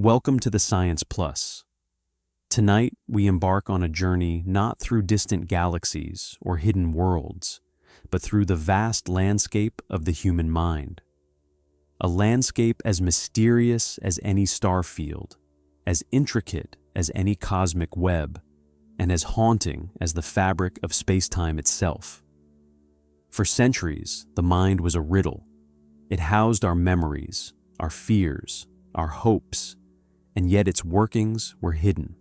Welcome to the Science Plus. Tonight, we embark on a journey not through distant galaxies or hidden worlds, but through the vast landscape of the human mind. A landscape as mysterious as any star field, as intricate as any cosmic web, and as haunting as the fabric of space-time itself. For centuries, the mind was a riddle. It housed our memories, our fears, our hopes, and yet its workings were hidden.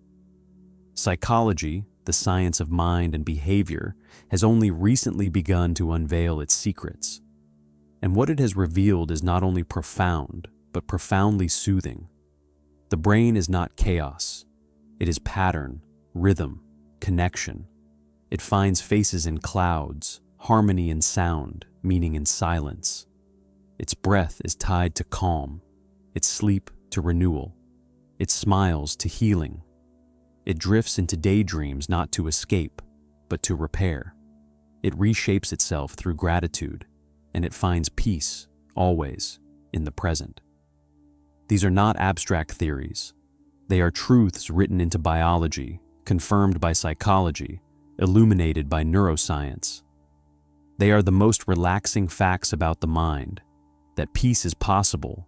Psychology, the science of mind and behavior, has only recently begun to unveil its secrets. And what it has revealed is not only profound, but profoundly soothing. The brain is not chaos. It is pattern, rhythm, connection. It finds faces in clouds, harmony in sound, meaning in silence. Its breath is tied to calm, its sleep to renewal, its smiles to healing. It drifts into daydreams not to escape, but to repair. It reshapes itself through gratitude, and it finds peace, always, in the present. These are not abstract theories. They are truths written into biology, confirmed by psychology, illuminated by neuroscience. They are the most relaxing facts about the mind, that peace is possible,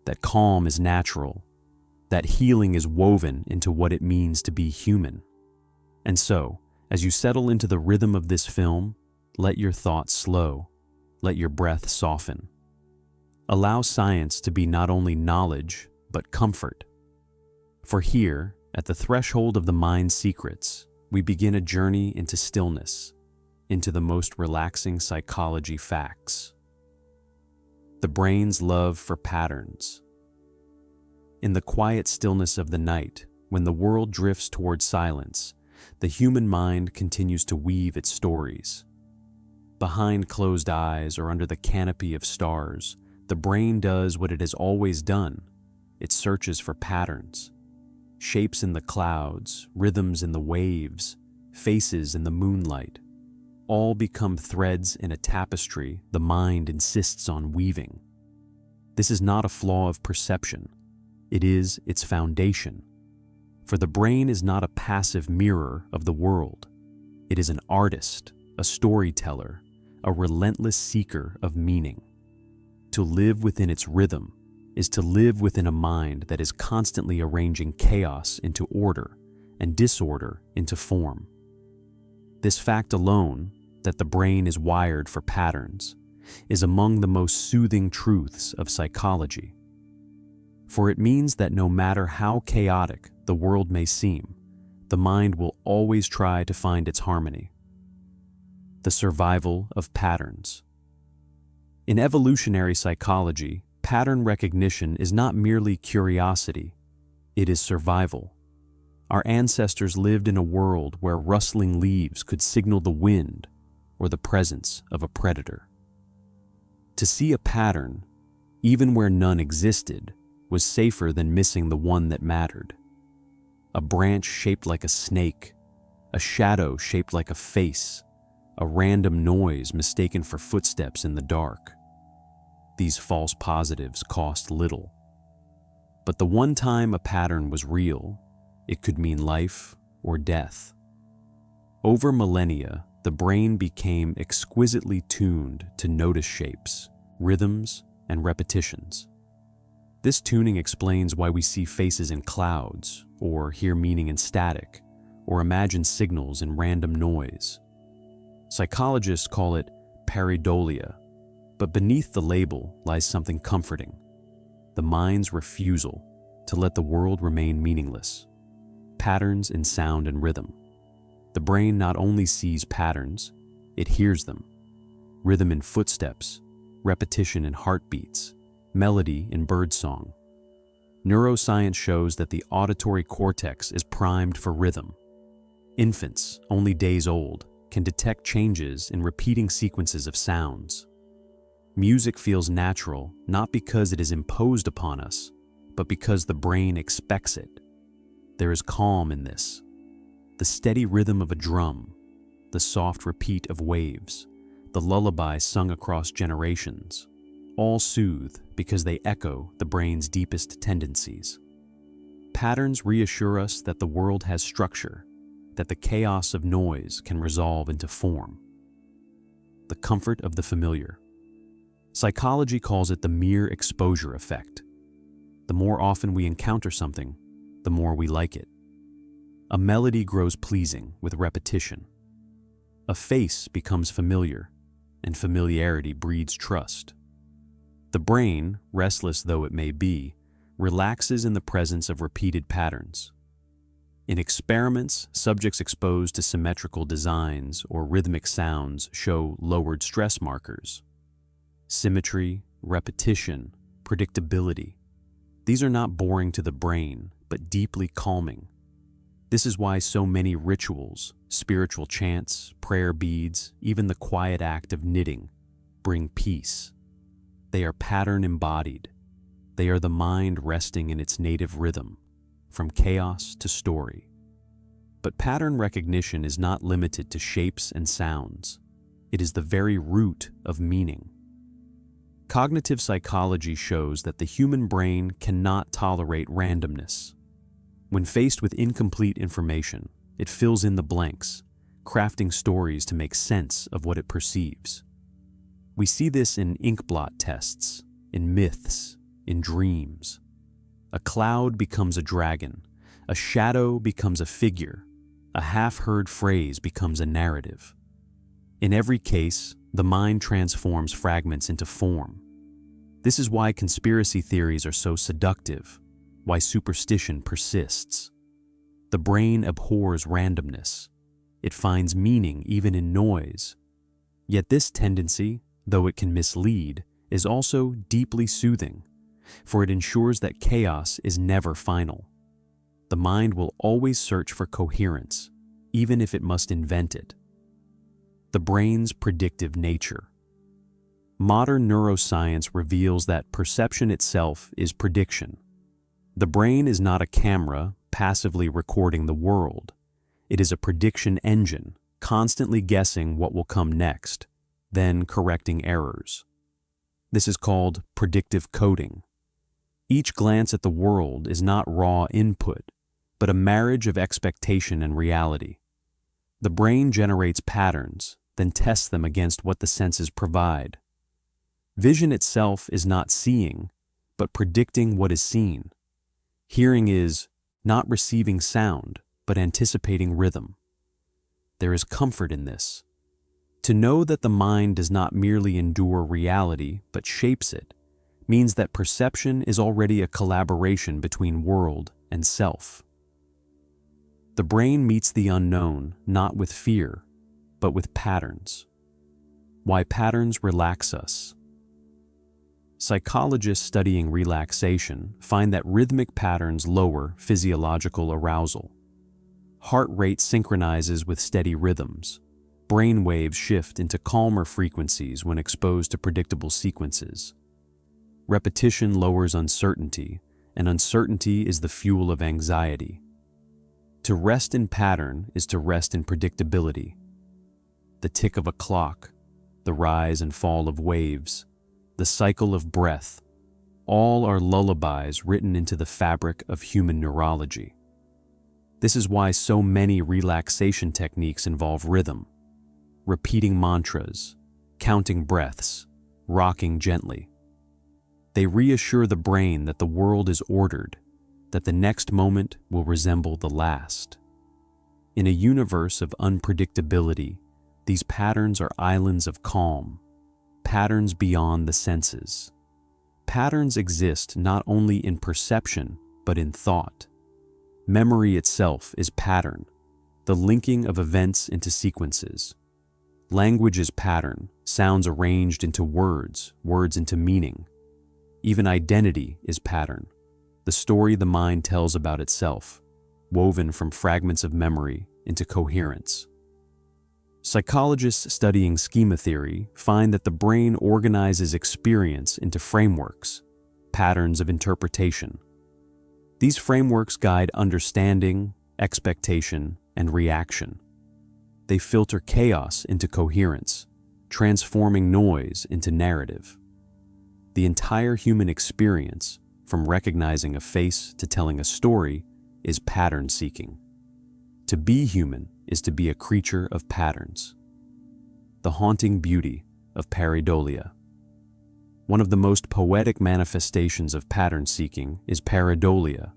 that calm is natural, that healing is woven into what it means to be human. And so, as you settle into the rhythm of this film, let your thoughts slow, let your breath soften. Allow science to be not only knowledge, but comfort. For here, at the threshold of the mind's secrets, we begin a journey into stillness, into the most relaxing psychology facts. The brain's love for patterns. In the quiet stillness of the night, when the world drifts toward silence, the human mind continues to weave its stories. Behind closed eyes or under the canopy of stars, the brain does what it has always done. It searches for patterns. Shapes in the clouds, rhythms in the waves, faces in the moonlight. All become threads in a tapestry the mind insists on weaving. This is not a flaw of perception. It is its foundation. For the brain is not a passive mirror of the world. It is an artist, a storyteller, a relentless seeker of meaning. To live within its rhythm is to live within a mind that is constantly arranging chaos into order and disorder into form. This fact alone, that the brain is wired for patterns, is among the most soothing truths of psychology. For it means that no matter how chaotic the world may seem, the mind will always try to find its harmony. The survival of patterns. In evolutionary psychology, pattern recognition is not merely curiosity, it is survival. Our ancestors lived in a world where rustling leaves could signal the wind or the presence of a predator. To see a pattern, even where none existed, was safer than missing the one that mattered. A branch shaped like a snake, a shadow shaped like a face, a random noise mistaken for footsteps in the dark. These false positives cost little. But the one time a pattern was real, it could mean life or death. Over millennia, the brain became exquisitely tuned to notice shapes, rhythms, and repetitions. This tuning explains why we see faces in clouds, or hear meaning in static, or imagine signals in random noise. Psychologists call it pareidolia, but beneath the label lies something comforting: the mind's refusal to let the world remain meaningless. Patterns in sound and rhythm. The brain not only sees patterns, it hears them. Rhythm in footsteps, repetition in heartbeats, melody in birdsong. Neuroscience shows that the auditory cortex is primed for rhythm. Infants, only days old, can detect changes in repeating sequences of sounds. Music feels natural not because it is imposed upon us, but because the brain expects it. There is calm in this. The steady rhythm of a drum, the soft repeat of waves, the lullaby sung across generations, all soothe because they echo the brain's deepest tendencies. Patterns reassure us that the world has structure, that the chaos of noise can resolve into form. The comfort of the familiar. Psychology calls it the mere exposure effect. The more often we encounter something, the more we like it. A melody grows pleasing with repetition. A face becomes familiar, and familiarity breeds trust. The brain, restless though it may be, relaxes in the presence of repeated patterns. In experiments, subjects exposed to symmetrical designs or rhythmic sounds show lowered stress markers. Symmetry, repetition, predictability. These are not boring to the brain, but deeply calming. This is why so many rituals, spiritual chants, prayer beads, even the quiet act of knitting, bring peace. They are pattern embodied. They are the mind resting in its native rhythm, from chaos to story. But pattern recognition is not limited to shapes and sounds. It is the very root of meaning. Cognitive psychology shows that the human brain cannot tolerate randomness. When faced with incomplete information, it fills in the blanks, crafting stories to make sense of what it perceives. We see this in inkblot tests, in myths, in dreams. A cloud becomes a dragon, a shadow becomes a figure, a half-heard phrase becomes a narrative. In every case, the mind transforms fragments into form. This is why conspiracy theories are so seductive, why superstition persists. The brain abhors randomness. It finds meaning even in noise. Yet this tendency, though it can mislead, is also deeply soothing, for it ensures that chaos is never final. The mind will always search for coherence, even if it must invent it. The brain's predictive nature. Modern neuroscience reveals that perception itself is prediction. The brain is not a camera passively recording the world. It is a prediction engine, constantly guessing what will come next, then correcting errors. This is called predictive coding. Each glance at the world is not raw input, but a marriage of expectation and reality. The brain generates patterns, then tests them against what the senses provide. Vision itself is not seeing, but predicting what is seen. Hearing is not receiving sound, but anticipating rhythm. There is comfort in this. To know that the mind does not merely endure reality, but shapes it, means that perception is already a collaboration between world and self. The brain meets the unknown not with fear, but with patterns. Why patterns relax us. Psychologists studying relaxation find that rhythmic patterns lower physiological arousal. Heart rate synchronizes with steady rhythms. Brain waves shift into calmer frequencies when exposed to predictable sequences. Repetition lowers uncertainty, and uncertainty is the fuel of anxiety. To rest in pattern is to rest in predictability. The tick of a clock, the rise and fall of waves, the cycle of breath, all are lullabies written into the fabric of human neurology. This is why so many relaxation techniques involve rhythm, repeating mantras, counting breaths, rocking gently. They reassure the brain that the world is ordered, that the next moment will resemble the last. In a universe of unpredictability, these patterns are islands of calm, patterns beyond the senses. Patterns exist not only in perception, but in thought. Memory itself is pattern, the linking of events into sequences. Language is pattern, sounds arranged into words, words into meaning. Even identity is pattern, the story the mind tells about itself, woven from fragments of memory into coherence. Psychologists studying schema theory find that the brain organizes experience into frameworks, patterns of interpretation. These frameworks guide understanding, expectation, and reaction. They filter chaos into coherence, transforming noise into narrative. The entire human experience, from recognizing a face to telling a story, is pattern seeking. To be human is to be a creature of patterns. The haunting beauty of pareidolia. One of the most poetic manifestations of pattern seeking is pareidolia,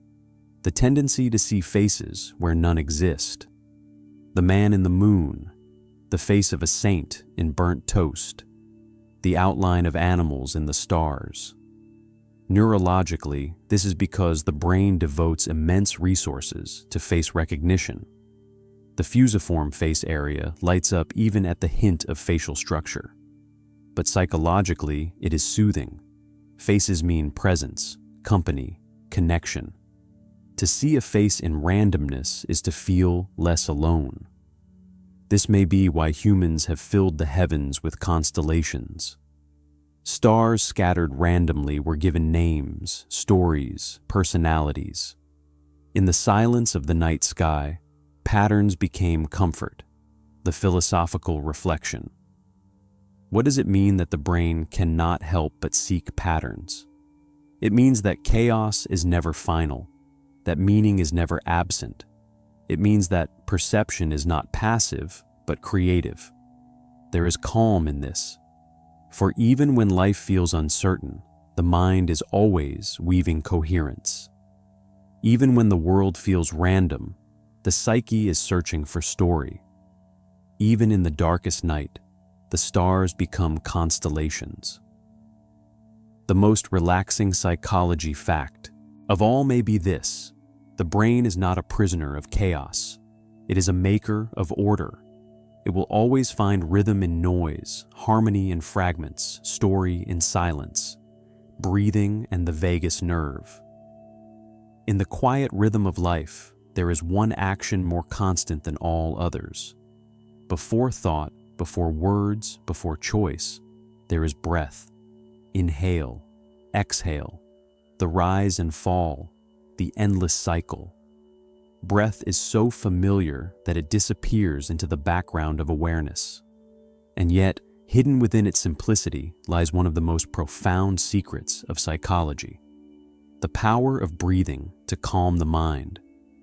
the tendency to see faces where none exist. The man in the moon, the face of a saint in burnt toast, the outline of animals in the stars. Neurologically, this is because the brain devotes immense resources to face recognition. The fusiform face area lights up even at the hint of facial structure. But psychologically, it is soothing. Faces mean presence, company, connection. To see a face in randomness is to feel less alone. This may be why humans have filled the heavens with constellations. Stars scattered randomly were given names, stories, personalities. In the silence of the night sky, patterns became comfort, the philosophical reflection. What does it mean that the brain cannot help but seek patterns? It means that chaos is never final, that meaning is never absent. It means that perception is not passive, but creative. There is calm in this. For even when life feels uncertain, the mind is always weaving coherence. Even when the world feels random, the psyche is searching for story. Even in the darkest night, the stars become constellations. The most relaxing psychology fact of all may be this: the brain is not a prisoner of chaos. It is a maker of order. It will always find rhythm in noise, harmony in fragments, story in silence, breathing and the vagus nerve. In the quiet rhythm of life, there is one action more constant than all others. Before thought, before words, before choice, there is breath. Inhale, exhale, the rise and fall, the endless cycle. Breath is so familiar that it disappears into the background of awareness. And yet, hidden within its simplicity lies one of the most profound secrets of psychology. The power of breathing to calm the mind,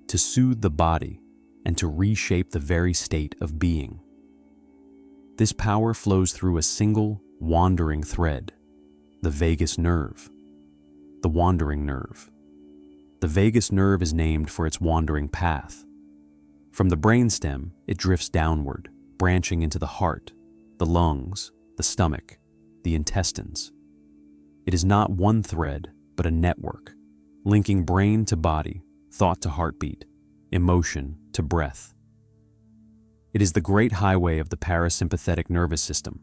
to soothe the body, and to reshape the very state of being. This power flows through a single, wandering thread, the vagus nerve, the wandering nerve. The vagus nerve is named for its wandering path. From the brainstem, it drifts downward, branching into the heart, the lungs, the stomach, the intestines. It is not one thread, but a network, linking brain to body, thought to heartbeat, emotion to breath. It is the great highway of the parasympathetic nervous system,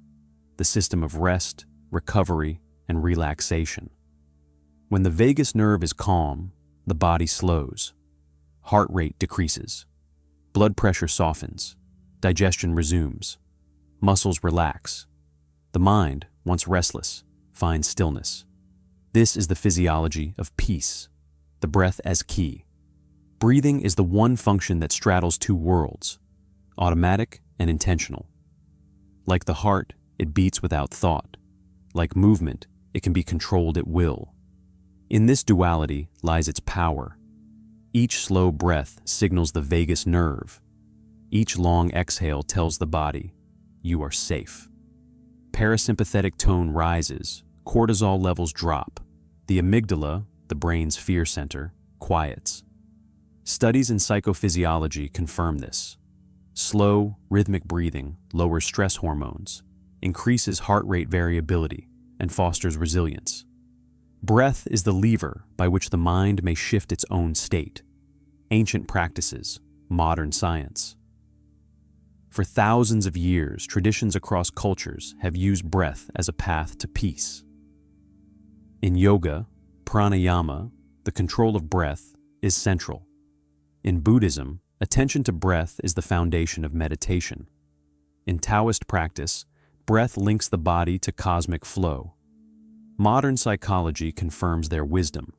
the system of rest, recovery, and relaxation. When the vagus nerve is calm, the body slows, heart rate decreases, blood pressure softens, digestion resumes, muscles relax. The mind, once restless, finds stillness. This is the physiology of peace, the breath as key. Breathing is the one function that straddles two worlds, automatic and intentional. Like the heart, it beats without thought. Like movement, it can be controlled at will. In this duality lies its power. Each slow breath signals the vagus nerve. Each long exhale tells the body, you are safe. Parasympathetic tone rises, cortisol levels drop. The amygdala, the brain's fear center, quiets. Studies in psychophysiology confirm this. Slow, rhythmic breathing lowers stress hormones, increases heart rate variability, and fosters resilience. Breath is the lever by which the mind may shift its own state. Ancient practices, modern science. For thousands of years, traditions across cultures have used breath as a path to peace. In yoga, pranayama, the control of breath, is central. In Buddhism, attention to breath is the foundation of meditation. In Taoist practice, breath links the body to cosmic flow. Modern psychology confirms their wisdom.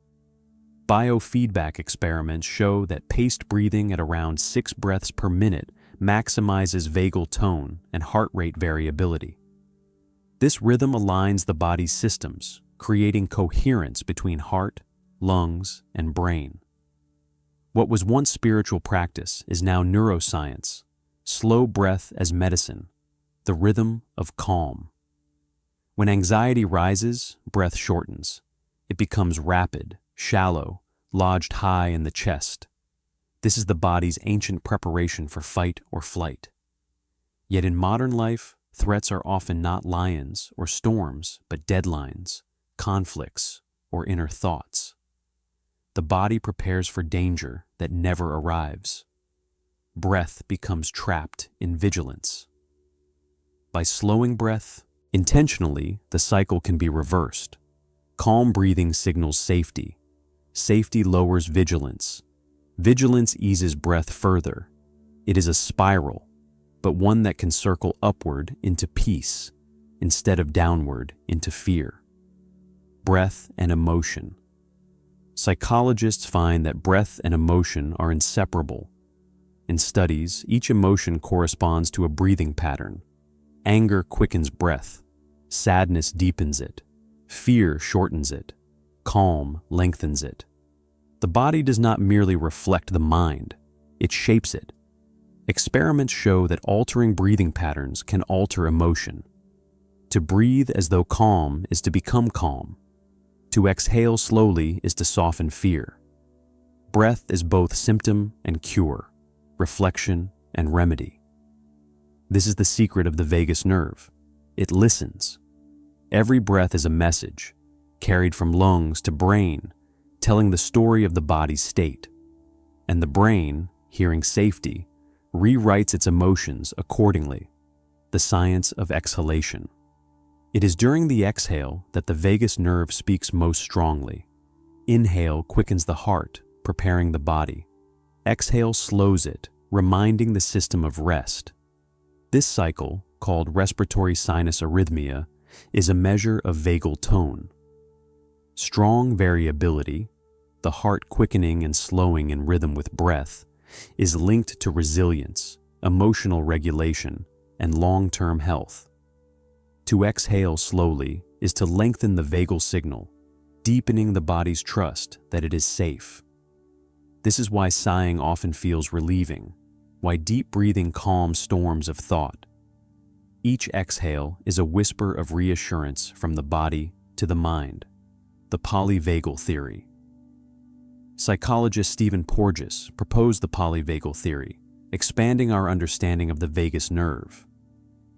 Biofeedback experiments show that paced breathing at around 6 breaths per minute maximizes vagal tone and heart rate variability. This rhythm aligns the body's systems, creating coherence between heart, lungs, and brain. What was once spiritual practice is now neuroscience, slow breath as medicine, the rhythm of calm. When anxiety rises, breath shortens. It becomes rapid, shallow, lodged high in the chest. This is the body's ancient preparation for fight or flight. Yet in modern life, threats are often not lions or storms, but deadlines, conflicts, or inner thoughts. The body prepares for danger that never arrives. Breath becomes trapped in vigilance. By slowing breath intentionally, the cycle can be reversed. Calm breathing signals safety. Safety lowers vigilance. Vigilance eases breath further. It is a spiral, but one that can circle upward into peace instead of downward into fear. Breath and emotion. Psychologists find that breath and emotion are inseparable. In studies, each emotion corresponds to a breathing pattern. Anger quickens breath. Sadness deepens it. Fear shortens it. Calm lengthens it. The body does not merely reflect the mind, it shapes it. Experiments show that altering breathing patterns can alter emotion. To breathe as though calm is to become calm. To exhale slowly is to soften fear. Breath is both symptom and cure, reflection and remedy. This is the secret of the vagus nerve. It listens. Every breath is a message, carried from lungs to brain, telling the story of the body's state. And the brain, hearing safety, rewrites its emotions accordingly. The science of exhalation. It is during the exhale that the vagus nerve speaks most strongly. Inhale quickens the heart, preparing the body. Exhale slows it, reminding the system of rest. This cycle, called respiratory sinus arrhythmia, is a measure of vagal tone. Strong variability, the heart quickening and slowing in rhythm with breath, is linked to resilience, emotional regulation, and long-term health. To exhale slowly is to lengthen the vagal signal, deepening the body's trust that it is safe. This is why sighing often feels relieving, why deep breathing calms storms of thought. Each exhale is a whisper of reassurance from the body to the mind. The polyvagal theory. Psychologist Stephen Porges proposed the polyvagal theory, expanding our understanding of the vagus nerve.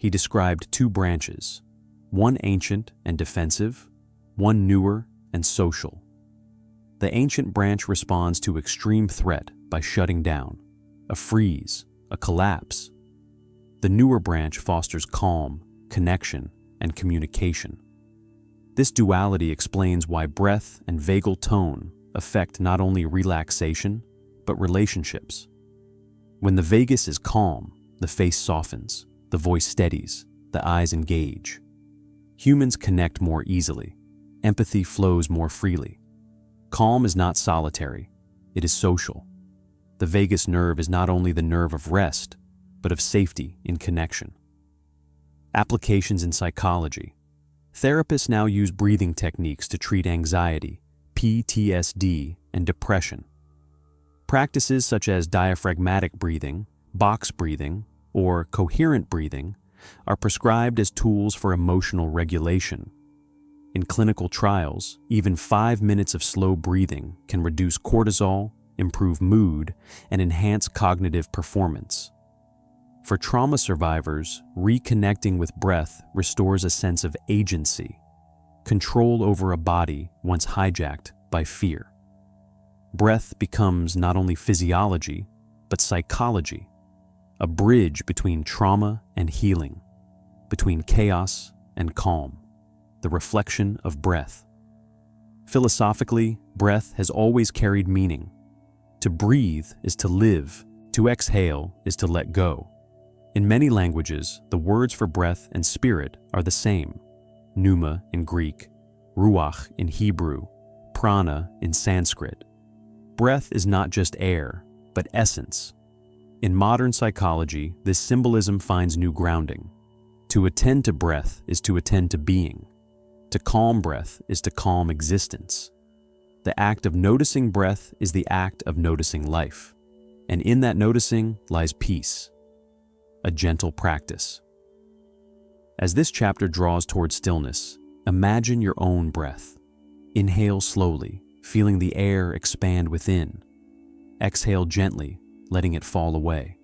He described two branches, one ancient and defensive, one newer and social. The ancient branch responds to extreme threat by shutting down, a freeze, a collapse. The newer branch fosters calm, connection, and communication. This duality explains why breath and vagal tone affect not only relaxation, but relationships. When the vagus is calm, the face softens, the voice steadies, the eyes engage. Humans connect more easily. Empathy flows more freely. Calm is not solitary, it is social. The vagus nerve is not only the nerve of rest, but of safety in connection. Applications in psychology. Therapists now use breathing techniques to treat anxiety, PTSD, and depression. Practices such as diaphragmatic breathing, box breathing, or coherent breathing are prescribed as tools for emotional regulation. In clinical trials, even 5 minutes of slow breathing can reduce cortisol, improve mood, and enhance cognitive performance. For trauma survivors, reconnecting with breath restores a sense of agency, control over a body once hijacked by fear. Breath becomes not only physiology, but psychology, a bridge between trauma and healing, between chaos and calm, the reflection of breath. Philosophically, breath has always carried meaning. To breathe is to live, to exhale is to let go. In many languages, the words for breath and spirit are the same. Pneuma in Greek, ruach in Hebrew, prana in Sanskrit. Breath is not just air, but essence. In modern psychology, this symbolism finds new grounding. To attend to breath is to attend to being. To calm breath is to calm existence. The act of noticing breath is the act of noticing life. And in that noticing lies peace, a gentle practice. As this chapter draws toward stillness, imagine your own breath. Inhale slowly, feeling the air expand within. Exhale gently, letting it fall away.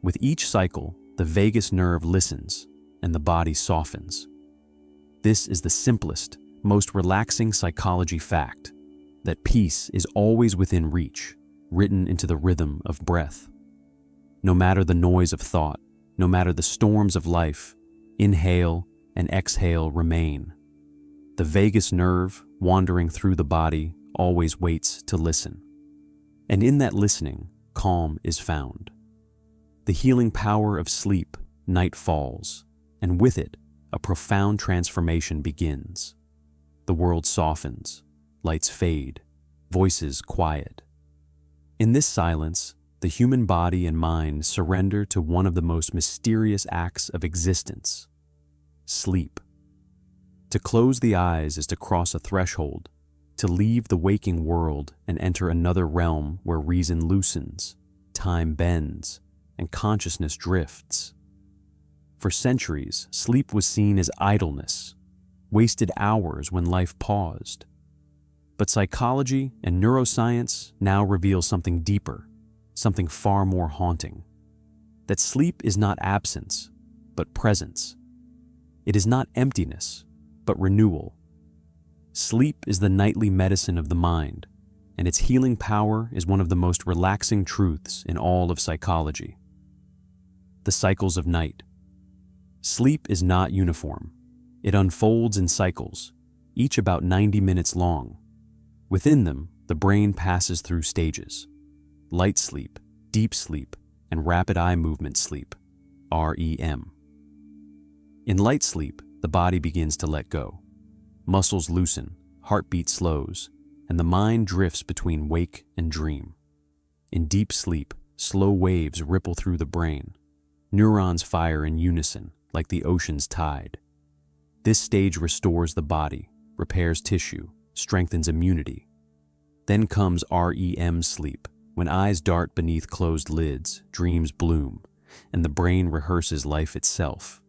With each cycle, the vagus nerve listens and the body softens. This is the simplest, most relaxing psychology fact, that peace is always within reach, written into the rhythm of breath. No matter the noise of thought, no matter the storms of life, inhale and exhale remain. The vagus nerve, wandering through the body, always waits to listen. And in that listening, calm is found. The healing power of sleep, night falls, and with it, a profound transformation begins. The world softens, lights fade, voices quiet. In this silence, the human body and mind surrender to one of the most mysterious acts of existence: sleep. To close the eyes is to cross a threshold, to leave the waking world and enter another realm where reason loosens, time bends, and consciousness drifts. For centuries, sleep was seen as idleness, wasted hours when life paused. But psychology and neuroscience now reveal something deeper, something far more haunting. That sleep is not absence, but presence. It is not emptiness, but renewal. Sleep is the nightly medicine of the mind, and its healing power is one of the most relaxing truths in all of psychology. The cycles of night. Sleep is not uniform. It unfolds in cycles, each about 90 minutes long. Within them, the brain passes through stages: light sleep, deep sleep, and rapid eye movement sleep, REM. In light sleep, the body begins to let go. Muscles loosen, heartbeat slows, and the mind drifts between wake and dream. In deep sleep, slow waves ripple through the brain. Neurons fire in unison, like the ocean's tide. This stage restores the body, repairs tissue, strengthens immunity. Then comes REM sleep, when eyes dart beneath closed lids, dreams bloom, and the brain rehearses life itself.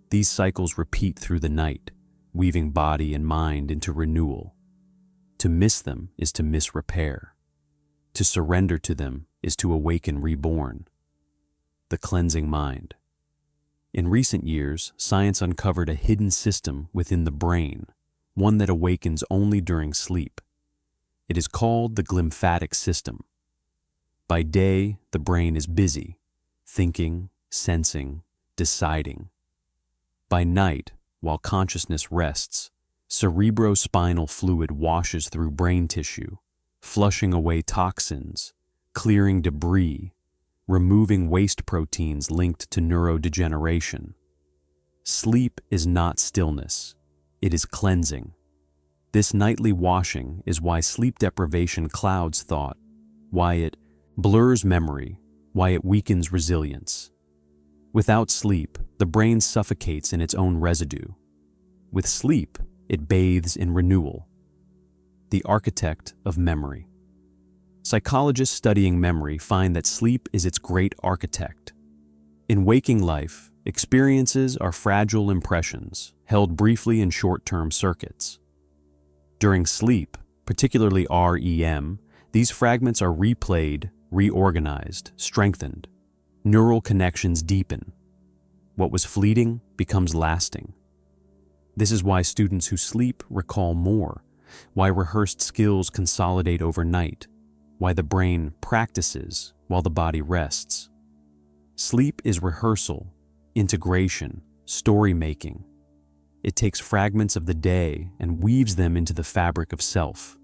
These cycles repeat through the night, weaving body and mind into renewal. To miss them is to miss repair. To surrender to them is to awaken reborn. The cleansing mind. In recent years, science uncovered a hidden system within the brain, one that awakens only during sleep. It is called the glymphatic system. By day, the brain is busy, thinking, sensing, deciding. By night, while consciousness rests, cerebrospinal fluid washes through brain tissue, flushing away toxins, clearing debris, removing waste proteins linked to neurodegeneration. Sleep is not stillness, it is cleansing. This nightly washing is why sleep deprivation clouds thought, why it blurs memory, why it weakens resilience. Without sleep, the brain suffocates in its own residue. With sleep, it bathes in renewal. The architect of memory. Psychologists studying memory find that sleep is its great architect. In waking life, experiences are fragile impressions, held briefly in short-term circuits. During sleep, particularly REM, these fragments are replayed, reorganized, strengthened. Neural connections deepen. What was fleeting becomes lasting. This is why students who sleep recall more, why rehearsed skills consolidate overnight, why the brain practices while the body rests. Sleep is rehearsal, integration, story-making. It takes fragments of the day and weaves them into the fabric of self.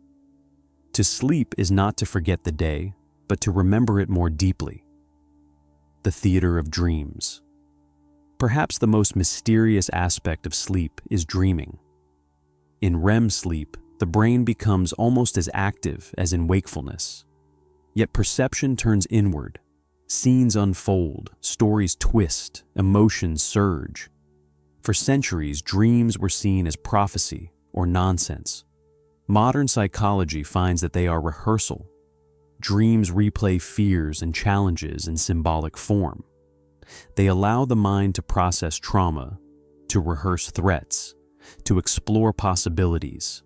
To sleep is not to forget the day, but to remember it more deeply. The theater of dreams. Perhaps the most mysterious aspect of sleep is dreaming. In REM sleep, the brain becomes almost as active as in wakefulness. Yet perception turns inward. Scenes unfold, stories twist, emotions surge. For centuries, dreams were seen as prophecy or nonsense. Modern psychology finds that they are rehearsal. Dreams replay fears and challenges in symbolic form. They allow the mind to process trauma, to rehearse threats, to explore possibilities.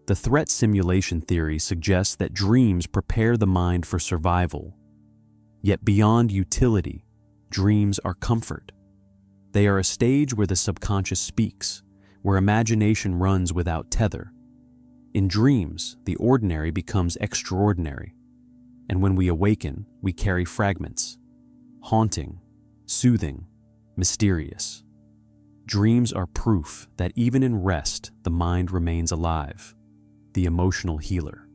The threat simulation theory suggests that dreams prepare the mind for survival. Yet beyond utility, dreams are comfort. They are a stage where the subconscious speaks, where imagination runs without tether. In dreams, the ordinary becomes extraordinary, and when we awaken, we carry fragments, haunting, soothing, mysterious. Dreams are proof that even in rest, the mind remains alive, the emotional healer.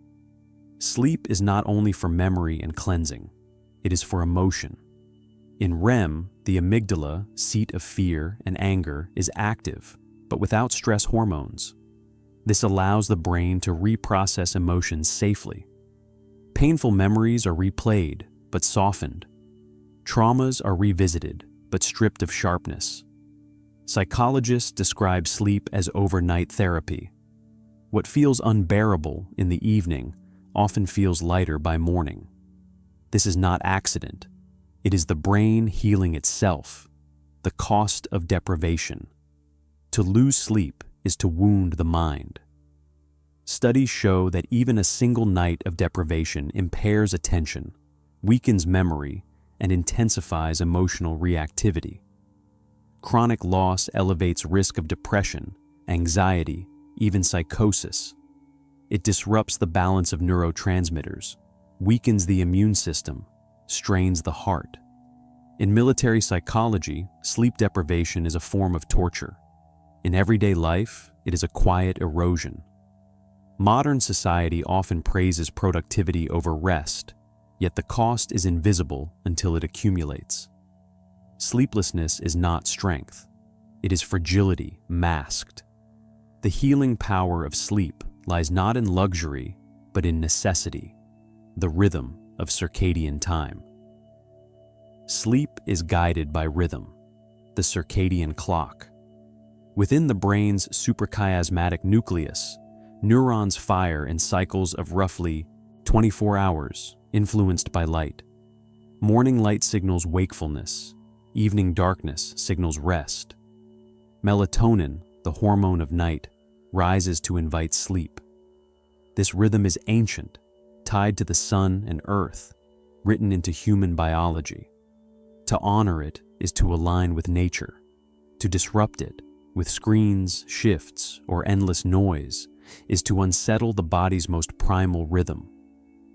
Sleep is not only for memory and cleansing, it is for emotion. In REM, the amygdala, seat of fear and anger, is active, but without stress hormones. This allows the brain to reprocess emotions safely. Painful memories are replayed, but softened. Traumas are revisited, but stripped of sharpness. Psychologists describe sleep as overnight therapy. What feels unbearable in the evening often feels lighter by morning. This is not accident. It is the brain healing itself, the cost of deprivation. To lose sleep is to wound the mind. Studies show that even a single night of deprivation impairs attention, weakens memory, and intensifies emotional reactivity. Chronic loss elevates risk of depression, anxiety, even psychosis. It disrupts the balance of neurotransmitters, weakens the immune system, strains the heart. In military psychology, sleep deprivation is a form of torture. In everyday life, it is a quiet erosion. Modern society often praises productivity over rest, yet the cost is invisible until it accumulates. Sleeplessness is not strength. It is fragility masked. The healing power of sleep lies not in luxury, but in necessity, the rhythm of circadian time. Sleep is guided by rhythm, the circadian clock. Within the brain's suprachiasmatic nucleus, neurons fire in cycles of roughly 24 hours, influenced by light. Morning light signals wakefulness, evening darkness signals rest. Melatonin, the hormone of night, rises to invite sleep. This rhythm is ancient, tied to the sun and earth, written into human biology. To honor it is to align with nature. To disrupt it, with screens, shifts, or endless noise, is to unsettle the body's most primal rhythm.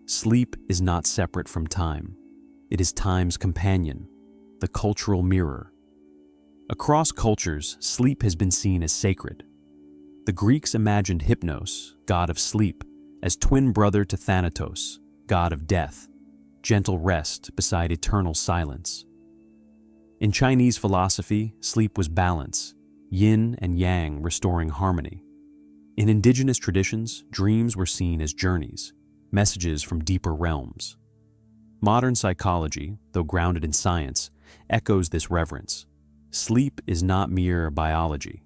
Sleep is not separate from time. It is time's companion, the cultural mirror. Across cultures, sleep has been seen as sacred. The Greeks imagined Hypnos, god of sleep, as twin brother to Thanatos, god of death, gentle rest beside eternal silence. In Chinese philosophy, sleep was balance, yin and yang restoring harmony. In indigenous traditions, dreams were seen as journeys, messages from deeper realms. Modern psychology, though grounded in science, echoes this reverence. Sleep is not mere biology.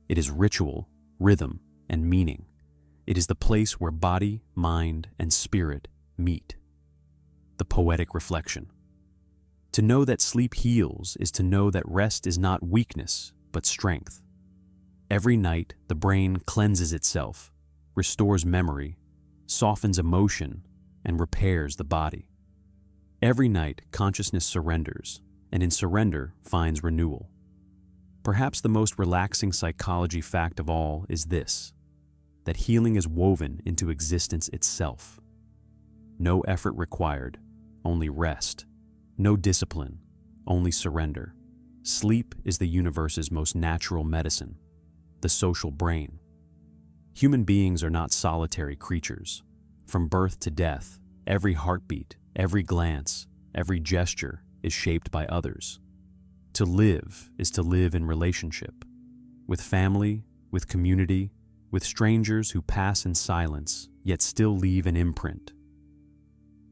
It is ritual, rhythm, and meaning. It is the place where body, mind, and spirit meet. The poetic reflection. To know that sleep heals is to know that rest is not weakness, but strength. Every night, the brain cleanses itself, restores memory, softens emotion, and repairs the body. Every night, consciousness surrenders, and in surrender finds renewal. Perhaps the most relaxing psychology fact of all is this, that healing is woven into existence itself. No effort required, only rest. No discipline, only surrender. Sleep is the universe's most natural medicine, the social brain. Human beings are not solitary creatures. From birth to death, every heartbeat, every glance, every gesture is shaped by others. To live is to live in relationship, with family, with community, with strangers who pass in silence, yet still leave an imprint.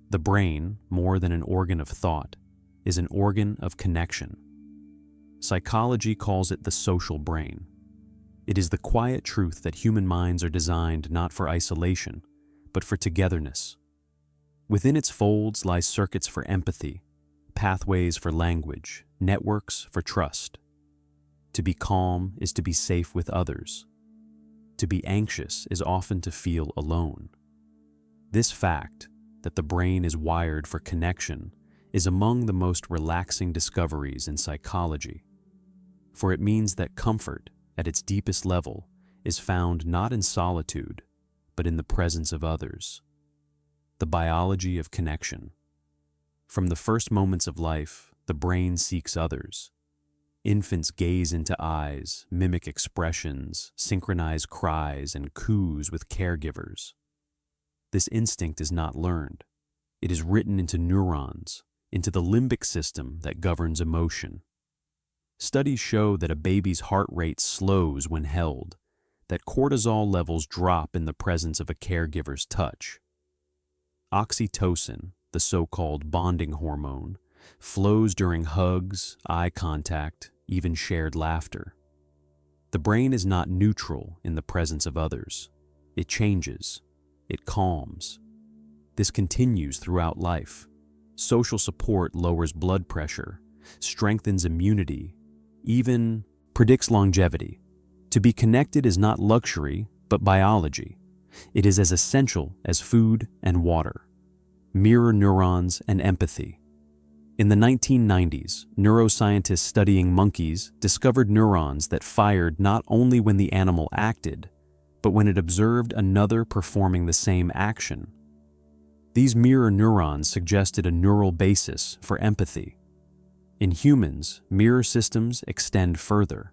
The brain, more than an organ of thought, is an organ of connection. Psychology calls it the social brain. It is the quiet truth that human minds are designed not for isolation, but for togetherness. Within its folds lie circuits for empathy, pathways for language, networks for trust. To be calm is to be safe with others. To be anxious is often to feel alone. This fact, that the brain is wired for connection, is among the most relaxing discoveries in psychology. For it means that comfort, at its deepest level, is found not in solitude, but in the presence of others. The biology of connection. From the first moments of life, the brain seeks others. Infants gaze into eyes, mimic expressions, synchronize cries, and coos with caregivers. This instinct is not learned. It is written into neurons, into the limbic system that governs emotion. Studies show that a baby's heart rate slows when held, that cortisol levels drop in the presence of a caregiver's touch. Oxytocin, the so-called bonding hormone, flows during hugs, eye contact, even shared laughter. The brain is not neutral in the presence of others. It changes. It calms. This continues throughout life. Social support lowers blood pressure, strengthens immunity, even predicts longevity. To be connected is not luxury, but biology. It is as essential as food and water. Mirror neurons and empathy. In the 1990s, neuroscientists studying monkeys discovered neurons that fired not only when the animal acted, but when it observed another performing the same action. These mirror neurons suggested a neural basis for empathy. In humans, mirror systems extend further.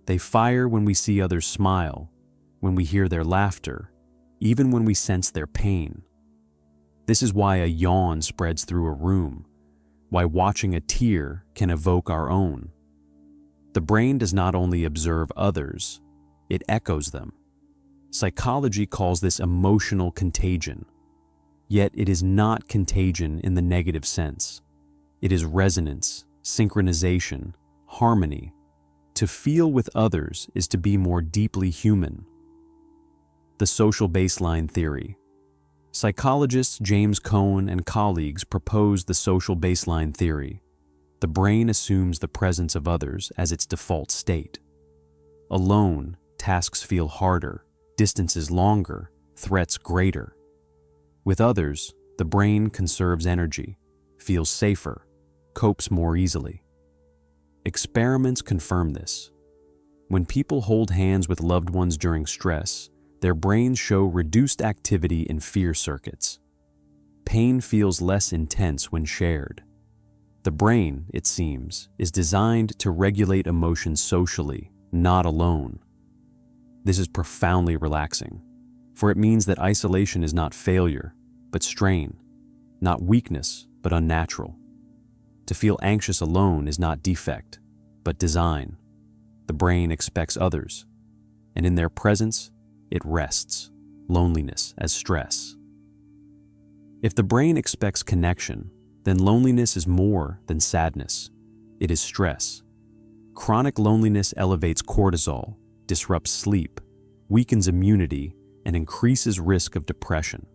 They fire when we see others smile, when we hear their laughter, even when we sense their pain. This is why a yawn spreads through a room, why watching a tear can evoke our own. The brain does not only observe others, it echoes them. Psychology calls this emotional contagion. Yet it is not contagion in the negative sense. It is resonance, synchronization, harmony. To feel with others is to be more deeply human. The social baseline theory. Psychologists James Cohen and colleagues proposed the social baseline theory. The brain assumes the presence of others as its default state. Alone, tasks feel harder, distances longer, threats greater. With others, the brain conserves energy, feels safer, copes more easily. Experiments confirm this. When people hold hands with loved ones during stress, their brains show reduced activity in fear circuits. Pain feels less intense when shared. The brain, it seems, is designed to regulate emotions socially, not alone. This is profoundly relaxing, for it means that isolation is not failure, but strain, not weakness, but unnatural. To feel anxious alone is not defect, but design. The brain expects others, and in their presence, it rests, loneliness as stress. If the brain expects connection, then loneliness is more than sadness. It is stress. Chronic loneliness elevates cortisol, disrupts sleep, weakens immunity, and increases risk of depression.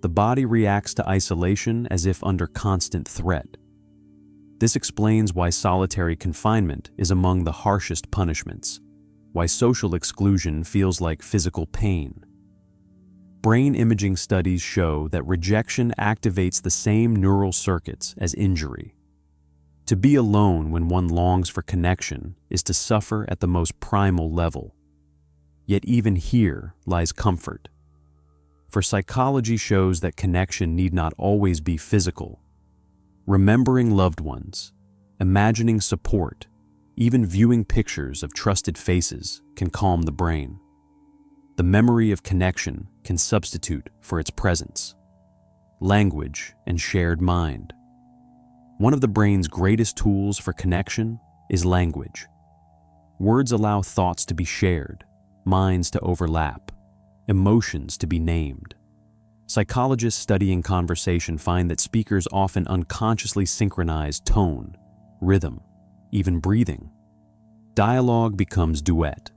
The body reacts to isolation as if under constant threat. This explains why solitary confinement is among the harshest punishments, why social exclusion feels like physical pain. Brain imaging studies show that rejection activates the same neural circuits as injury. To be alone when one longs for connection is to suffer at the most primal level. Yet even here lies comfort. For psychology shows that connection need not always be physical. Remembering loved ones, imagining support, even viewing pictures of trusted faces can calm the brain. The memory of connection can substitute for its presence. Language and shared mind. One of the brain's greatest tools for connection is language. Words allow thoughts to be shared, minds to overlap, emotions to be named. Psychologists studying conversation find that speakers often unconsciously synchronize tone, rhythm, even breathing. Dialogue becomes duet.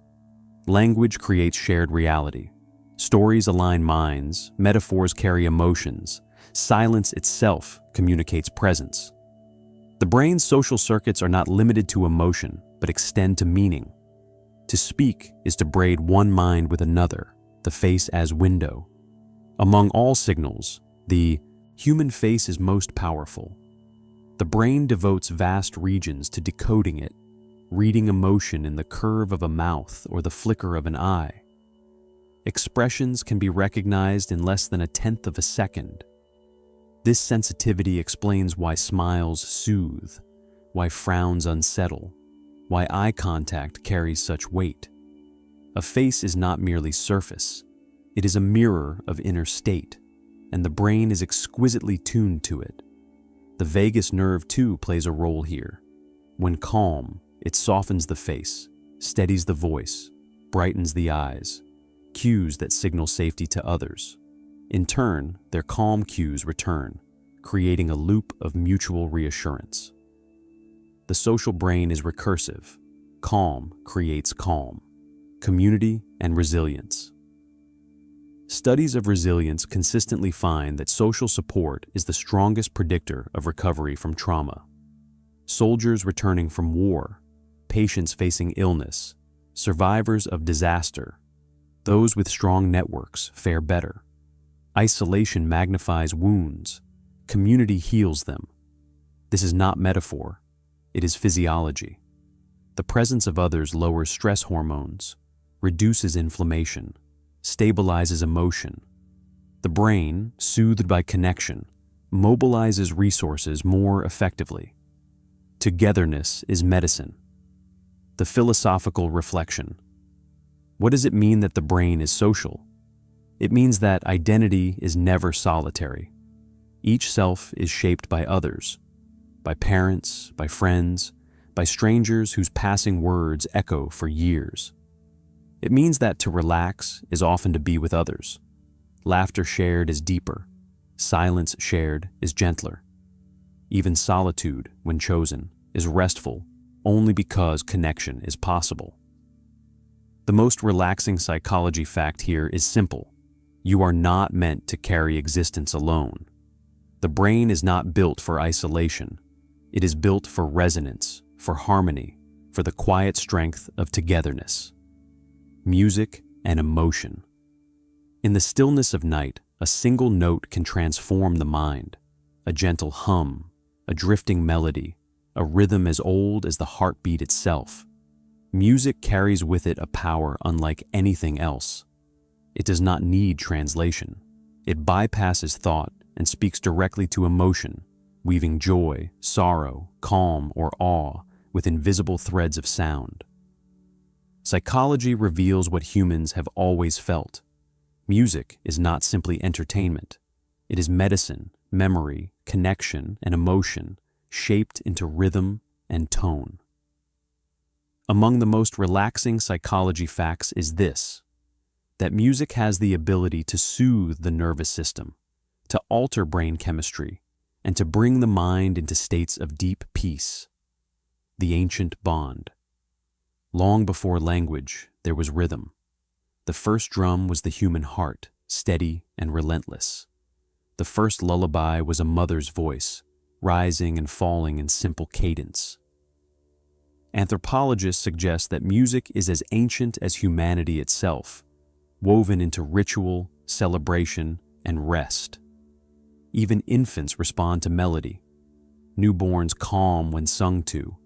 Language creates shared reality. Stories align minds, metaphors carry emotions, silence itself communicates presence. The brain's social circuits are not limited to emotion, but extend to meaning. To speak is to braid one mind with another, the face as window. Among all signals, the human face is most powerful. The brain devotes vast regions to decoding it, reading emotion in the curve of a mouth or the flicker of an eye. Expressions can be recognized in less than 1/10 of a second. This sensitivity explains why smiles soothe, why frowns unsettle, why eye contact carries such weight. A face is not merely surface, it is a mirror of inner state, and the brain is exquisitely tuned to it. The vagus nerve too plays a role here. When calm, it softens the face, steadies the voice, brightens the eyes, cues that signal safety to others. In turn, their calm cues return, creating a loop of mutual reassurance. The social brain is recursive. Calm creates calm, community, and resilience. Studies of resilience consistently find that social support is the strongest predictor of recovery from trauma. Soldiers returning from war, patients facing illness, survivors of disaster, those with strong networks fare better. Isolation magnifies wounds. Community heals them. This is not metaphor. It is physiology. The presence of others lowers stress hormones, reduces inflammation, stabilizes emotion. The brain, soothed by connection, mobilizes resources more effectively. Togetherness is medicine. The philosophical reflection. What does it mean that the brain is social? It means that identity is never solitary. Each self is shaped by others, by parents, by friends, by strangers whose passing words echo for years. It means that to relax is often to be with others. Laughter shared is deeper. Silence shared is gentler. Even solitude, when chosen, is restful only because connection is possible. The most relaxing psychology fact here is simple. You are not meant to carry existence alone. The brain is not built for isolation. It is built for resonance, for harmony, for the quiet strength of togetherness. Music and emotion. In the stillness of night, a single note can transform the mind. A gentle hum, a drifting melody, a rhythm as old as the heartbeat itself. Music carries with it a power unlike anything else. It does not need translation. It bypasses thought and speaks directly to emotion, weaving joy, sorrow, calm, or awe with invisible threads of sound. Psychology reveals what humans have always felt. Music is not simply entertainment. It is medicine, memory, connection, and emotion, shaped into rhythm and tone. Among the most relaxing psychology facts is this, that music has the ability to soothe the nervous system, to alter brain chemistry, and to bring the mind into states of deep peace. The ancient bond. Long before language, there was rhythm. The first drum was the human heart, steady and relentless. The first lullaby was a mother's voice, rising and falling in simple cadence. Anthropologists suggest that music is as ancient as humanity itself, woven into ritual, celebration, and rest. Even infants respond to melody. Newborns calm when sung to,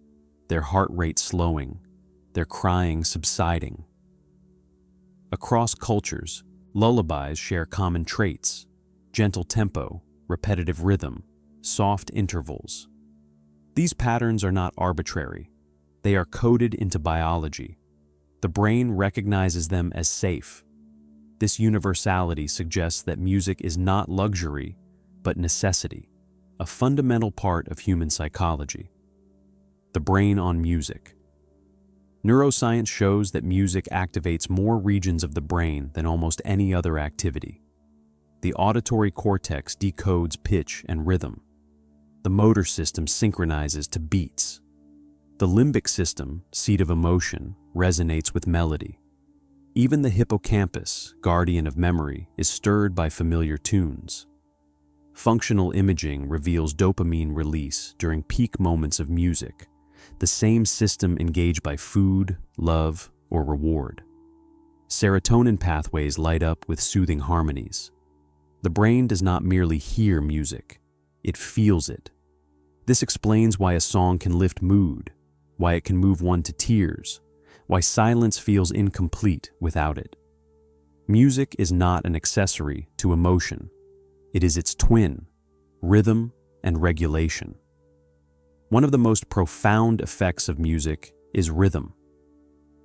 their heart rate slowing, their crying subsiding. Across cultures, lullabies share common traits: gentle tempo, repetitive rhythm, soft intervals. These patterns are not arbitrary. They are coded into biology. The brain recognizes them as safe. This universality suggests that music is not luxury, but necessity, a fundamental part of human psychology. The brain on music. Neuroscience shows that music activates more regions of the brain than almost any other activity. The auditory cortex decodes pitch and rhythm. The motor system synchronizes to beats. The limbic system, seat of emotion, resonates with melody. Even the hippocampus, guardian of memory, is stirred by familiar tunes. Functional imaging reveals dopamine release during peak moments of music, the same system engaged by food, love, or reward. Serotonin pathways light up with soothing harmonies. The brain does not merely hear music, it feels it. This explains why a song can lift mood, why it can move one to tears, why silence feels incomplete without it. Music is not an accessory to emotion. It is its twin, rhythm and regulation. One of the most profound effects of music is rhythm.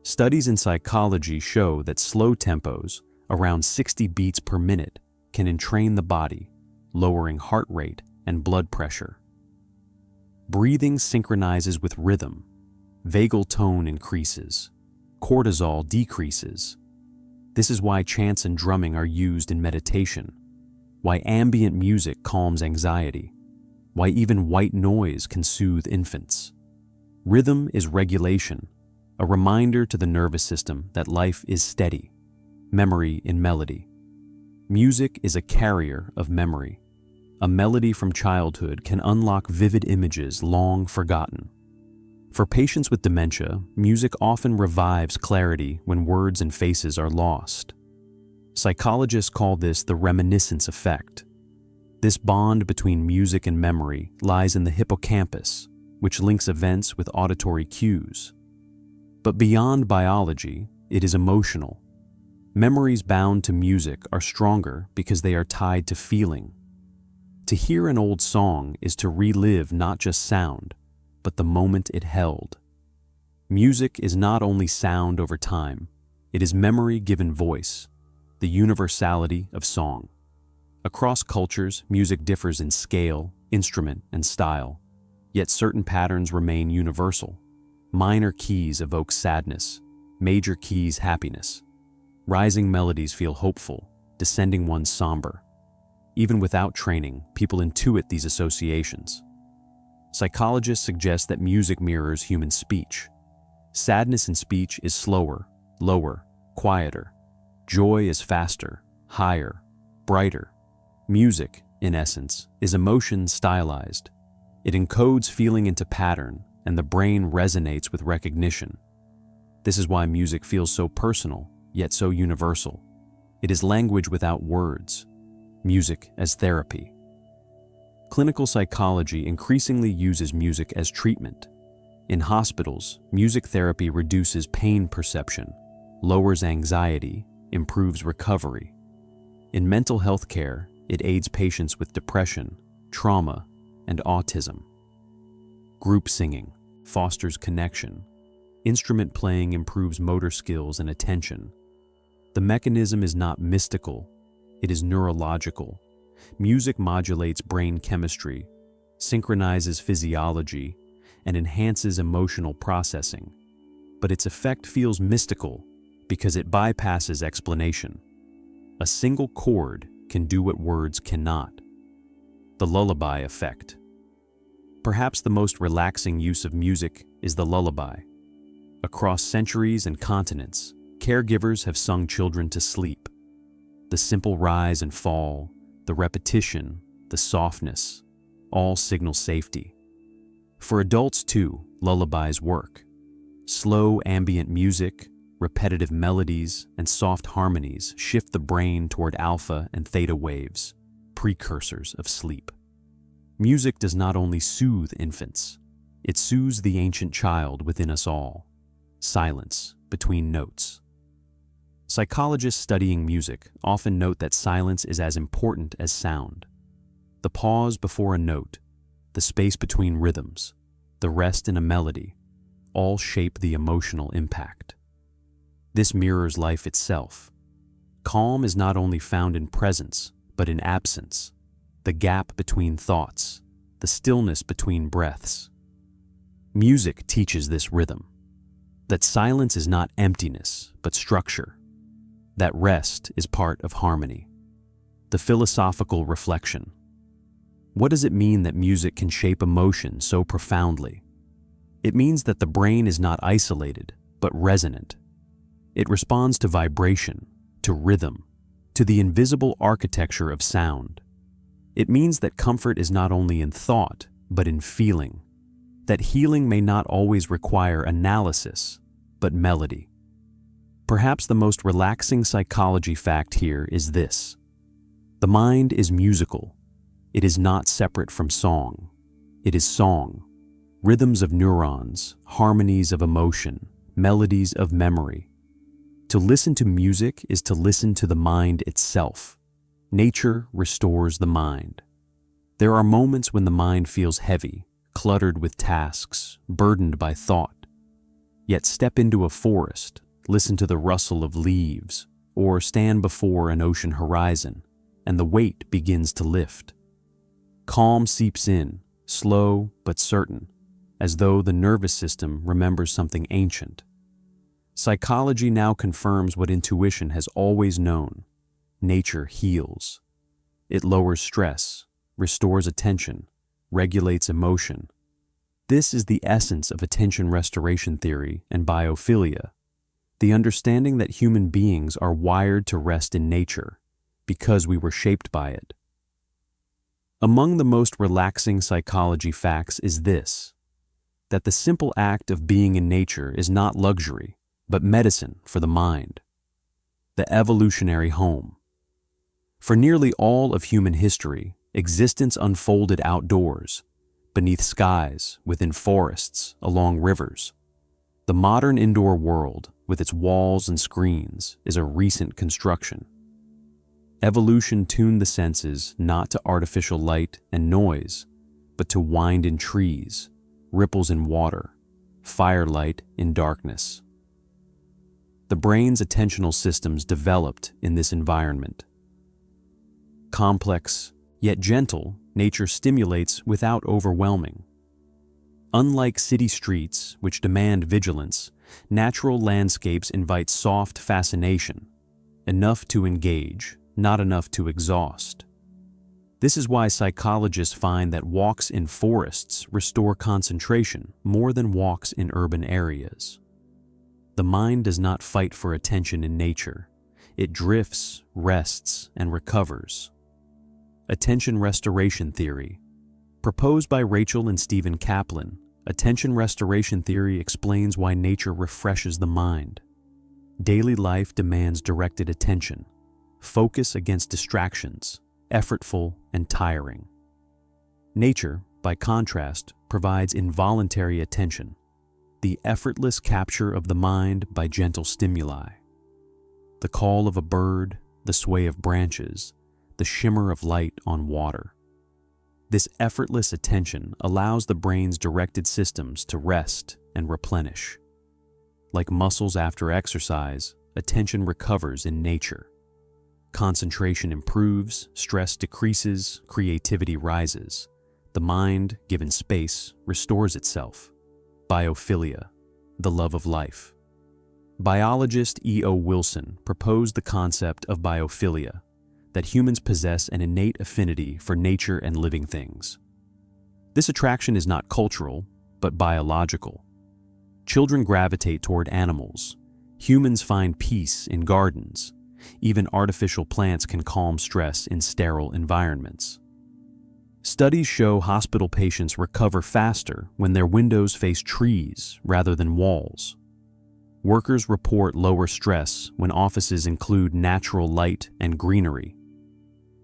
Studies in psychology show that slow tempos, around 60 beats per minute, can entrain the body, lowering heart rate and blood pressure. Breathing synchronizes with rhythm. Vagal tone increases. Cortisol decreases. This is why chants and drumming are used in meditation, why ambient music calms anxiety, why even white noise can soothe infants. Rhythm is regulation, a reminder to the nervous system that life is steady, memory in melody. Music is a carrier of memory. A melody from childhood can unlock vivid images long forgotten. For patients with dementia, music often revives clarity when words and faces are lost. Psychologists call this the reminiscence effect. This bond between music and memory lies in the hippocampus, which links events with auditory cues. But beyond biology, it is emotional. Memories bound to music are stronger because they are tied to feeling. To hear an old song is to relive not just sound, but the moment it held. Music is not only sound over time, it is memory given voice, the universality of song. Across cultures, music differs in scale, instrument, and style, yet certain patterns remain universal. Minor keys evoke sadness, major keys happiness. Rising melodies feel hopeful, descending ones somber. Even without training, people intuit these associations. Psychologists suggest that music mirrors human speech. Sadness in speech is slower, lower, quieter. Joy is faster, higher, brighter. Music, in essence, is emotion stylized. It encodes feeling into pattern, and the brain resonates with recognition. This is why music feels so personal, yet so universal. It is language without words. Music as therapy. Clinical psychology increasingly uses music as treatment. In hospitals, music therapy reduces pain perception, lowers anxiety, improves recovery. In mental health care, it aids patients with depression, trauma, and autism. Group singing fosters connection. Instrument playing improves motor skills and attention. The mechanism is not mystical, it is neurological. Music modulates brain chemistry, synchronizes physiology, and enhances emotional processing. But its effect feels mystical because it bypasses explanation. A single chord can do what words cannot. The lullaby effect. Perhaps the most relaxing use of music is the lullaby. Across centuries and continents, caregivers have sung children to sleep. The simple rise and fall, the repetition, the softness, all signal safety. For adults too, lullabies work. Slow ambient music, repetitive melodies, and soft harmonies shift the brain toward alpha and theta waves, precursors of sleep. Music does not only soothe infants, it soothes the ancient child within us all. Silence between notes. Psychologists studying music often note that silence is as important as sound. The pause before a note, the space between rhythms, the rest in a melody, all shape the emotional impact. This mirrors life itself. Calm is not only found in presence, but in absence, the gap between thoughts, the stillness between breaths. Music teaches this rhythm, that silence is not emptiness, but structure, that rest is part of harmony. The philosophical reflection. What does it mean that music can shape emotion so profoundly? It means that the brain is not isolated, but resonant. It responds to vibration, to rhythm, to the invisible architecture of sound. It means that comfort is not only in thought, but in feeling. That healing may not always require analysis, but melody. Perhaps the most relaxing psychology fact here is this: the mind is musical. It is not separate from song. It is song, rhythms of neurons, harmonies of emotion, melodies of memory. To listen to music is to listen to the mind itself. Nature restores the mind. There are moments when the mind feels heavy, cluttered with tasks, burdened by thought. Yet step into a forest, listen to the rustle of leaves, or stand before an ocean horizon, and the weight begins to lift. Calm seeps in, slow but certain, as though the nervous system remembers something ancient. Psychology now confirms what intuition has always known. Nature heals. It lowers stress, restores attention, regulates emotion. This is the essence of attention restoration theory and biophilia, the understanding that human beings are wired to rest in nature because we were shaped by it. Among the most relaxing psychology facts is this: that the simple act of being in nature is not luxury, but medicine for the mind. The evolutionary home. For nearly all of human history, existence unfolded outdoors, beneath skies, within forests, along rivers. The modern indoor world, with its walls and screens, is a recent construction. Evolution tuned the senses not to artificial light and noise, but to wind in trees, ripples in water, firelight in darkness. The brain's attentional systems developed in this environment. Complex, yet gentle, nature stimulates without overwhelming. Unlike city streets, which demand vigilance, natural landscapes invite soft fascination, enough to engage, not enough to exhaust. This is why psychologists find that walks in forests restore concentration more than walks in urban areas. The mind does not fight for attention in nature. It drifts, rests, and recovers. Attention restoration theory. Proposed by Rachel and Stephen Kaplan, attention restoration theory explains why nature refreshes the mind. Daily life demands directed attention, focus against distractions, effortful and tiring. Nature, by contrast, provides involuntary attention, the effortless capture of the mind by gentle stimuli. The call of a bird, the sway of branches, the shimmer of light on water. This effortless attention allows the brain's directed systems to rest and replenish. Like muscles after exercise, attention recovers in nature. Concentration improves, stress decreases, creativity rises. The mind, given space, restores itself. Biophilia, the love of life. Biologist E.O. Wilson proposed the concept of biophilia, that humans possess an innate affinity for nature and living things. This attraction is not cultural, but biological. Children gravitate toward animals. Humans find peace in gardens. Even artificial plants can calm stress in sterile environments. Studies show hospital patients recover faster when their windows face trees rather than walls. Workers report lower stress when offices include natural light and greenery.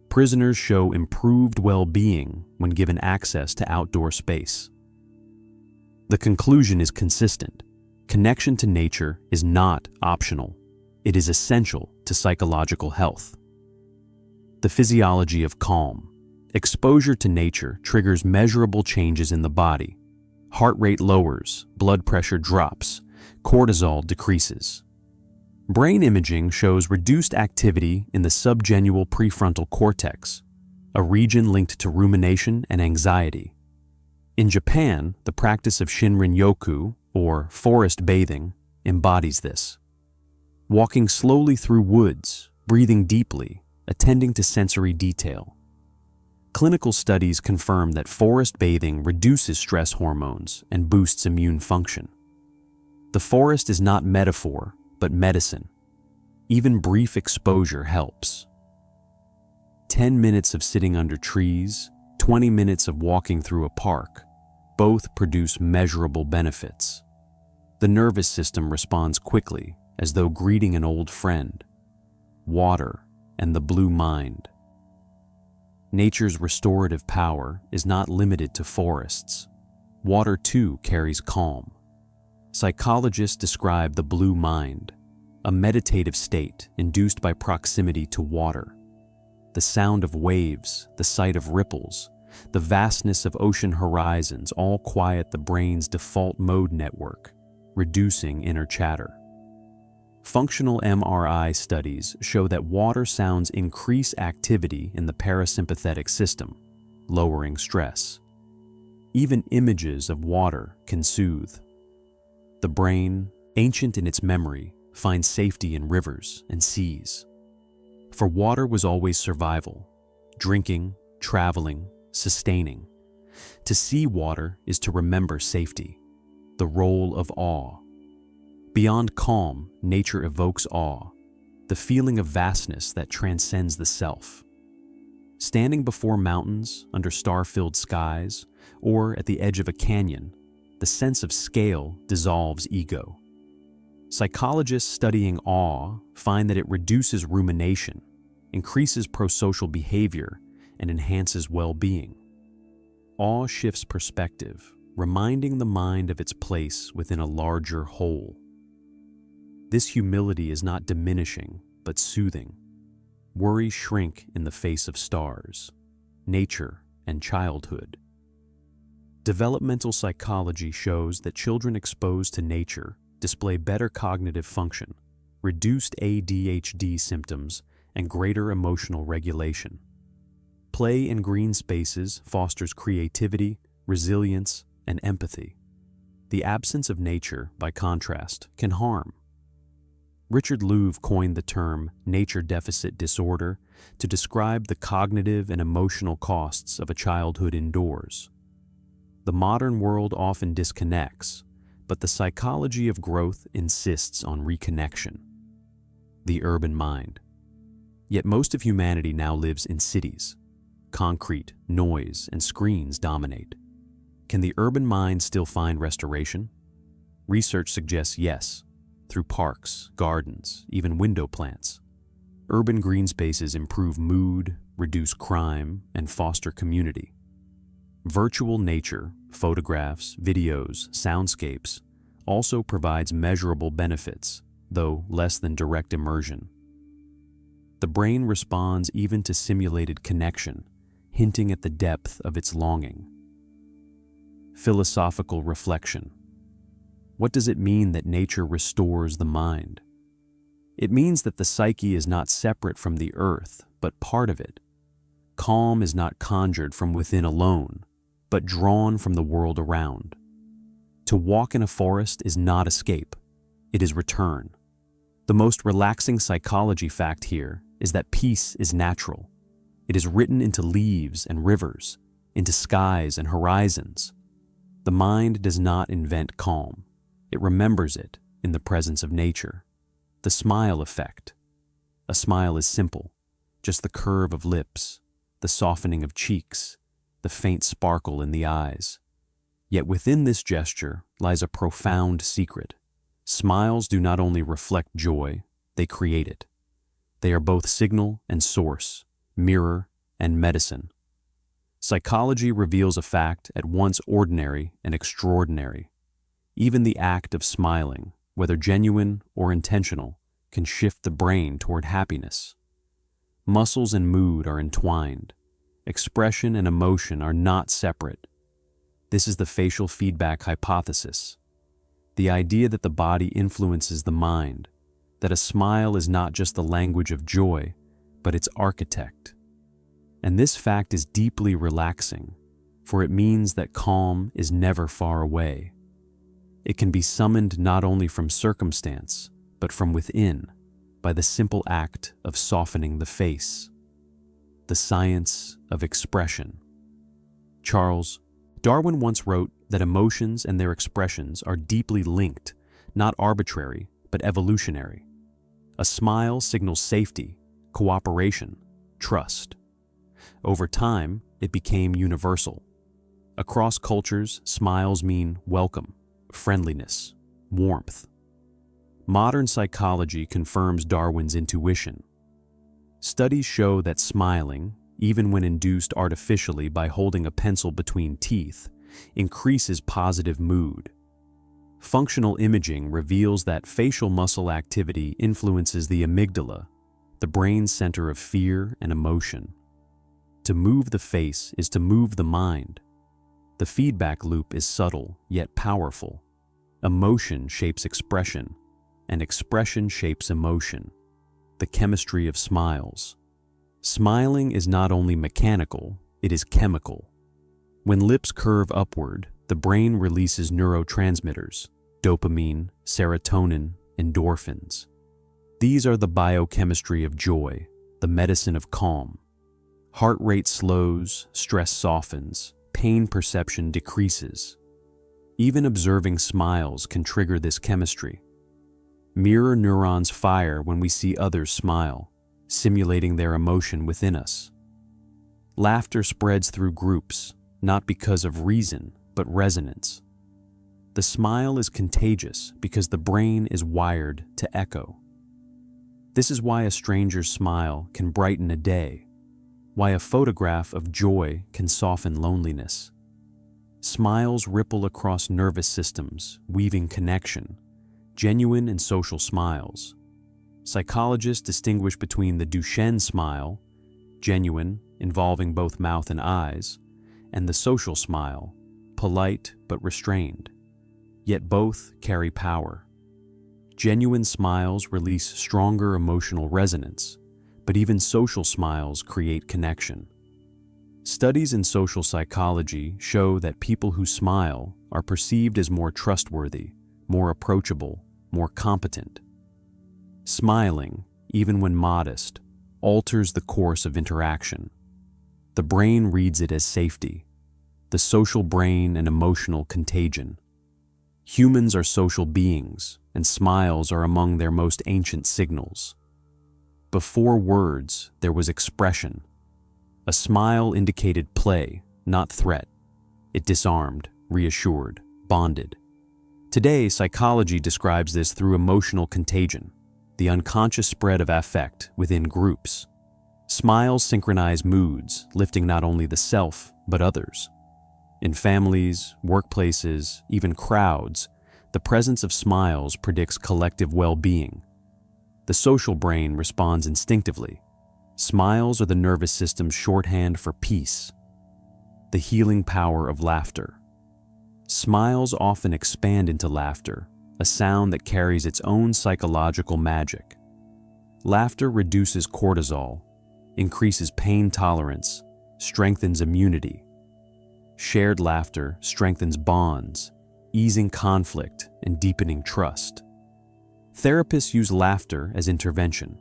Prisoners show improved well-being when given access to outdoor space. The conclusion is consistent. Connection to nature is not optional. It is essential to psychological health. The physiology of calm. Exposure to nature triggers measurable changes in the body. Heart rate lowers, blood pressure drops, cortisol decreases. Brain imaging shows reduced activity in the subgenual prefrontal cortex, a region linked to rumination and anxiety. In Japan, the practice of Shinrin-yoku, or forest bathing, embodies this. Walking slowly through woods, breathing deeply, attending to sensory detail. Clinical studies confirm that forest bathing reduces stress hormones and boosts immune function. The forest is not metaphor, but medicine. Even brief exposure helps. 10 minutes of sitting under trees, 20 minutes of walking through a park, both produce measurable benefits. The nervous system responds quickly, as though greeting an old friend. Water and the blue mind. Nature's restorative power is not limited to forests. Water too carries calm. Psychologists describe the blue mind, a meditative state induced by proximity to water. The sound of waves, the sight of ripples, the vastness of ocean horizons all quiet the brain's default mode network, reducing inner chatter. Functional MRI studies show that water sounds increase activity in the parasympathetic system, lowering stress. Even images of water can soothe. The brain, ancient in its memory, finds safety in rivers and seas. For water was always survival, drinking, traveling, sustaining. To see water is to remember safety, the role of awe. Beyond calm, nature evokes awe, the feeling of vastness that transcends the self. Standing before mountains, under star-filled skies, or at the edge of a canyon, the sense of scale dissolves ego. Psychologists studying awe find that it reduces rumination, increases prosocial behavior, and enhances well-being. Awe shifts perspective, reminding the mind of its place within a larger whole. This humility is not diminishing, but soothing. Worries shrink in the face of stars, nature, and childhood. Developmental psychology shows that children exposed to nature display better cognitive function, reduced ADHD symptoms, and greater emotional regulation. Play in green spaces fosters creativity, resilience, and empathy. The absence of nature, by contrast, can harm. Richard Louv coined the term nature deficit disorder to describe the cognitive and emotional costs of a childhood indoors. The modern world often disconnects, but the psychology of growth insists on reconnection. The urban mind. Yet most of humanity now lives in cities. Concrete, noise, and screens dominate. Can the urban mind still find restoration? Research suggests yes, through parks, gardens, even window plants. Urban green spaces improve mood, reduce crime, and foster community. Virtual nature, photographs, videos, soundscapes, also provides measurable benefits, though less than direct immersion. The brain responds even to simulated connection, hinting at the depth of its longing. Philosophical reflection. What does it mean that nature restores the mind? It means that the psyche is not separate from the earth, but part of it. Calm is not conjured from within alone, but drawn from the world around. To walk in a forest is not escape, it is return. The most relaxing psychology fact here is that peace is natural. It is written into leaves and rivers, into skies and horizons. The mind does not invent calm. It remembers it in the presence of nature. The smile effect. A smile is simple, just the curve of lips, the softening of cheeks, the faint sparkle in the eyes. Yet within this gesture lies a profound secret. Smiles do not only reflect joy, they create it. They are both signal and source, mirror and medicine. Psychology reveals a fact at once ordinary and extraordinary. Even the act of smiling, whether genuine or intentional, can shift the brain toward happiness. Muscles and mood are entwined. Expression and emotion are not separate. This is the facial feedback hypothesis. The idea that the body influences the mind, that a smile is not just the language of joy, but its architect. And this fact is deeply relaxing, for it means that calm is never far away. It can be summoned not only from circumstance, but from within, by the simple act of softening the face. The science of expression. Charles Darwin once wrote that emotions and their expressions are deeply linked, not arbitrary, but evolutionary. A smile signals safety, cooperation, trust. Over time, it became universal. Across cultures, smiles mean welcome, friendliness, warmth. Modern psychology confirms Darwin's intuition. Studies show that smiling, even when induced artificially by holding a pencil between teeth, increases positive mood. Functional imaging reveals that facial muscle activity influences the amygdala, the brain's center of fear and emotion. To move the face is to move the mind. The feedback loop is subtle yet powerful. Emotion shapes expression, and expression shapes emotion. The chemistry of smiles. Smiling is not only mechanical, it is chemical. When lips curve upward, the brain releases neurotransmitters, dopamine, serotonin, endorphins. These are the biochemistry of joy, the medicine of calm. Heart rate slows, stress softens, pain perception decreases. Even observing smiles can trigger this chemistry. Mirror neurons fire when we see others smile, simulating their emotion within us. Laughter spreads through groups, not because of reason, but resonance. The smile is contagious because the brain is wired to echo. This is why a stranger's smile can brighten a day, why a photograph of joy can soften loneliness. Smiles ripple across nervous systems, weaving connection, genuine and social smiles. Psychologists distinguish between the Duchenne smile, genuine, involving both mouth and eyes, and the social smile, polite but restrained. Yet both carry power. Genuine smiles release stronger emotional resonance, but even social smiles create connection. Studies in social psychology show that people who smile are perceived as more trustworthy, more approachable, more competent. Smiling, even when modest, alters the course of interaction. The brain reads it as safety, the social brain an emotional contagion. Humans are social beings, and smiles are among their most ancient signals. Before words, there was expression. A smile indicated play, not threat. It disarmed, reassured, bonded. Today, psychology describes this through emotional contagion, the unconscious spread of affect within groups. Smiles synchronize moods, lifting not only the self, but others. In families, workplaces, even crowds, the presence of smiles predicts collective well-being. The social brain responds instinctively. Smiles are the nervous system's shorthand for peace. The healing power of laughter. Smiles often expand into laughter, a sound that carries its own psychological magic. Laughter reduces cortisol, increases pain tolerance, strengthens immunity. Shared laughter strengthens bonds, easing conflict and deepening trust. Therapists use laughter as intervention.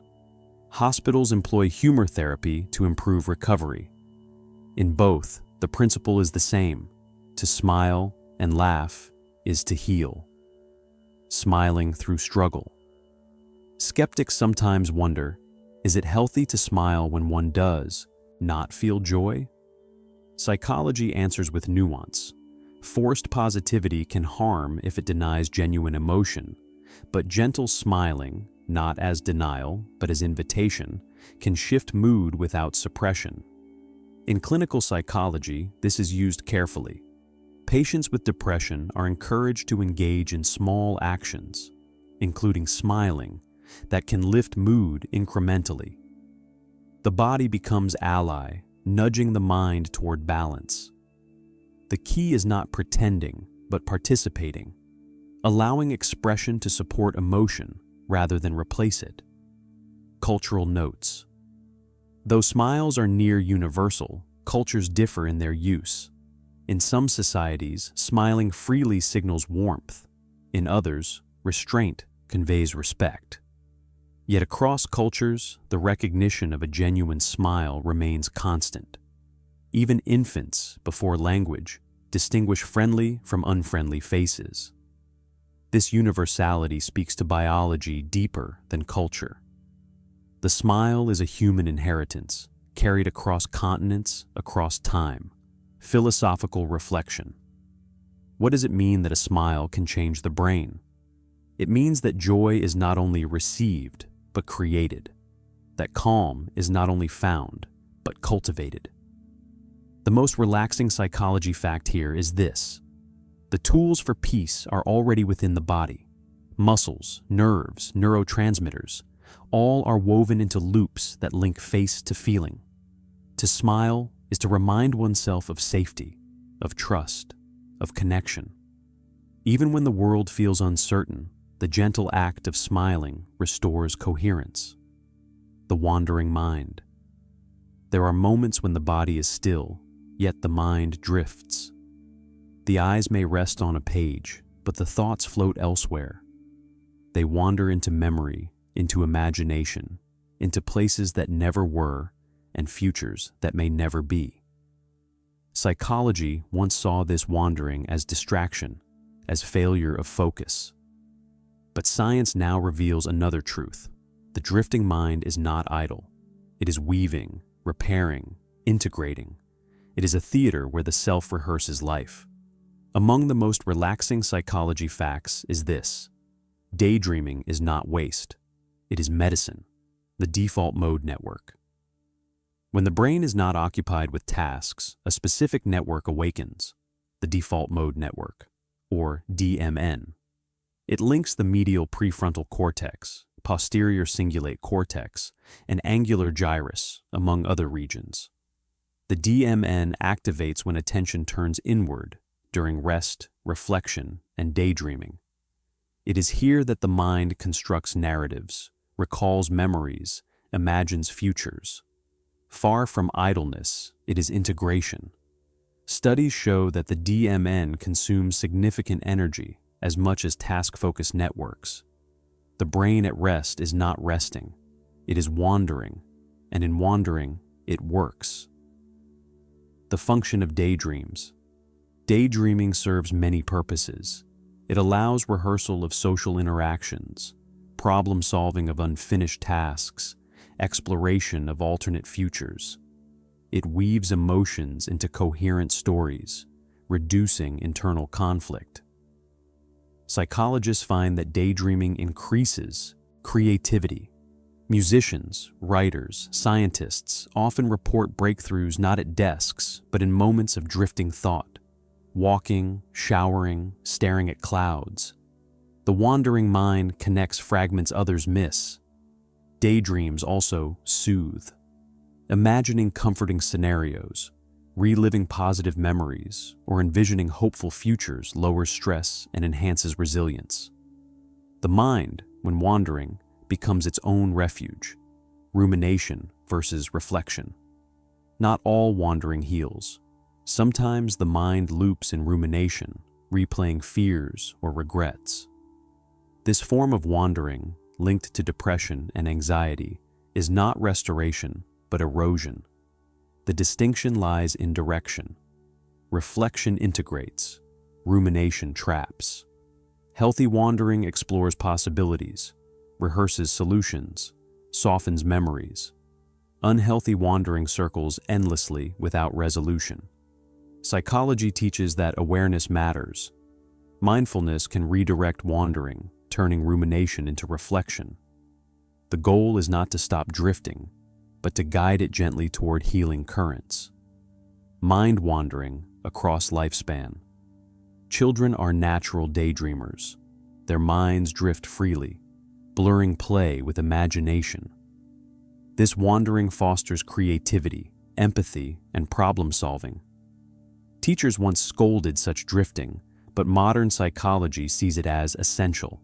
Hospitals employ humor therapy to improve recovery. In both, the principle is the same: to smile and laugh is to heal. Smiling through struggle. Skeptics sometimes wonder, is it healthy to smile when one does not feel joy? Psychology answers with nuance. Forced positivity can harm if it denies genuine emotion, but gentle smiling, not as denial, but as invitation, can shift mood without suppression. In clinical psychology, this is used carefully. Patients with depression are encouraged to engage in small actions, including smiling, that can lift mood incrementally. The body becomes ally, nudging the mind toward balance. The key is not pretending, but participating, allowing expression to support emotion rather than replace it. Cultural notes. Though smiles are near universal, cultures differ in their use. In some societies, smiling freely signals warmth. In others, restraint conveys respect. Yet across cultures, the recognition of a genuine smile remains constant. Even infants, before language, distinguish friendly from unfriendly faces. This universality speaks to biology deeper than culture. The smile is a human inheritance, carried across continents, across time. Philosophical reflection. What does it mean that a smile can change the brain? It means that joy is not only received, but created. That calm is not only found, but cultivated. The most relaxing psychology fact here is this: the tools for peace are already within the body. Muscles, nerves, neurotransmitters, all are woven into loops that link face to feeling. To smile is to remind oneself of safety, of trust, of connection. Even when the world feels uncertain, the gentle act of smiling restores coherence. The wandering mind. There are moments when the body is still, yet the mind drifts. The eyes may rest on a page, but the thoughts float elsewhere. They wander into memory, into imagination, into places that never were, and futures that may never be. Psychology once saw this wandering as distraction, as failure of focus. But science now reveals another truth. The drifting mind is not idle. It is weaving, repairing, integrating. It is a theater where the self rehearses life. Among the most relaxing psychology facts is this: daydreaming is not waste. It is medicine, the default mode network. When the brain is not occupied with tasks, a specific network awakens, the default mode network, or DMN. It links the medial prefrontal cortex, posterior cingulate cortex, and angular gyrus, among other regions. The DMN activates when attention turns inward during rest, reflection, and daydreaming. It is here that the mind constructs narratives, recalls memories, imagines futures. Far from idleness, it is integration. Studies show that the DMN consumes significant energy, as much as task-focused networks. The brain at rest is not resting. It is wandering, and in wandering, it works. The function of daydreams. Daydreaming serves many purposes. It allows rehearsal of social interactions, problem-solving of unfinished tasks, exploration of alternate futures. It weaves emotions into coherent stories, reducing internal conflict. Psychologists find that daydreaming increases creativity. Musicians, writers, scientists often report breakthroughs not at desks, but in moments of drifting thought, walking, showering, staring at clouds. The wandering mind connects fragments others miss. Daydreams also soothe. Imagining comforting scenarios, reliving positive memories, or envisioning hopeful futures lowers stress and enhances resilience. The mind, when wandering, becomes its own refuge, rumination versus reflection. Not all wandering heals. Sometimes the mind loops in rumination, replaying fears or regrets. This form of wandering, linked to depression and anxiety, is not restoration, but erosion. The distinction lies in direction. Reflection integrates, rumination traps. Healthy wandering explores possibilities, rehearses solutions, softens memories. Unhealthy wandering circles endlessly without resolution. Psychology teaches that awareness matters. Mindfulness can redirect wandering, turning rumination into reflection. The goal is not to stop drifting, but to guide it gently toward healing currents. Mind wandering across lifespan. Children are natural daydreamers. Their minds drift freely, blurring play with imagination. This wandering fosters creativity, empathy, and problem-solving. Teachers once scolded such drifting, but modern psychology sees it as essential.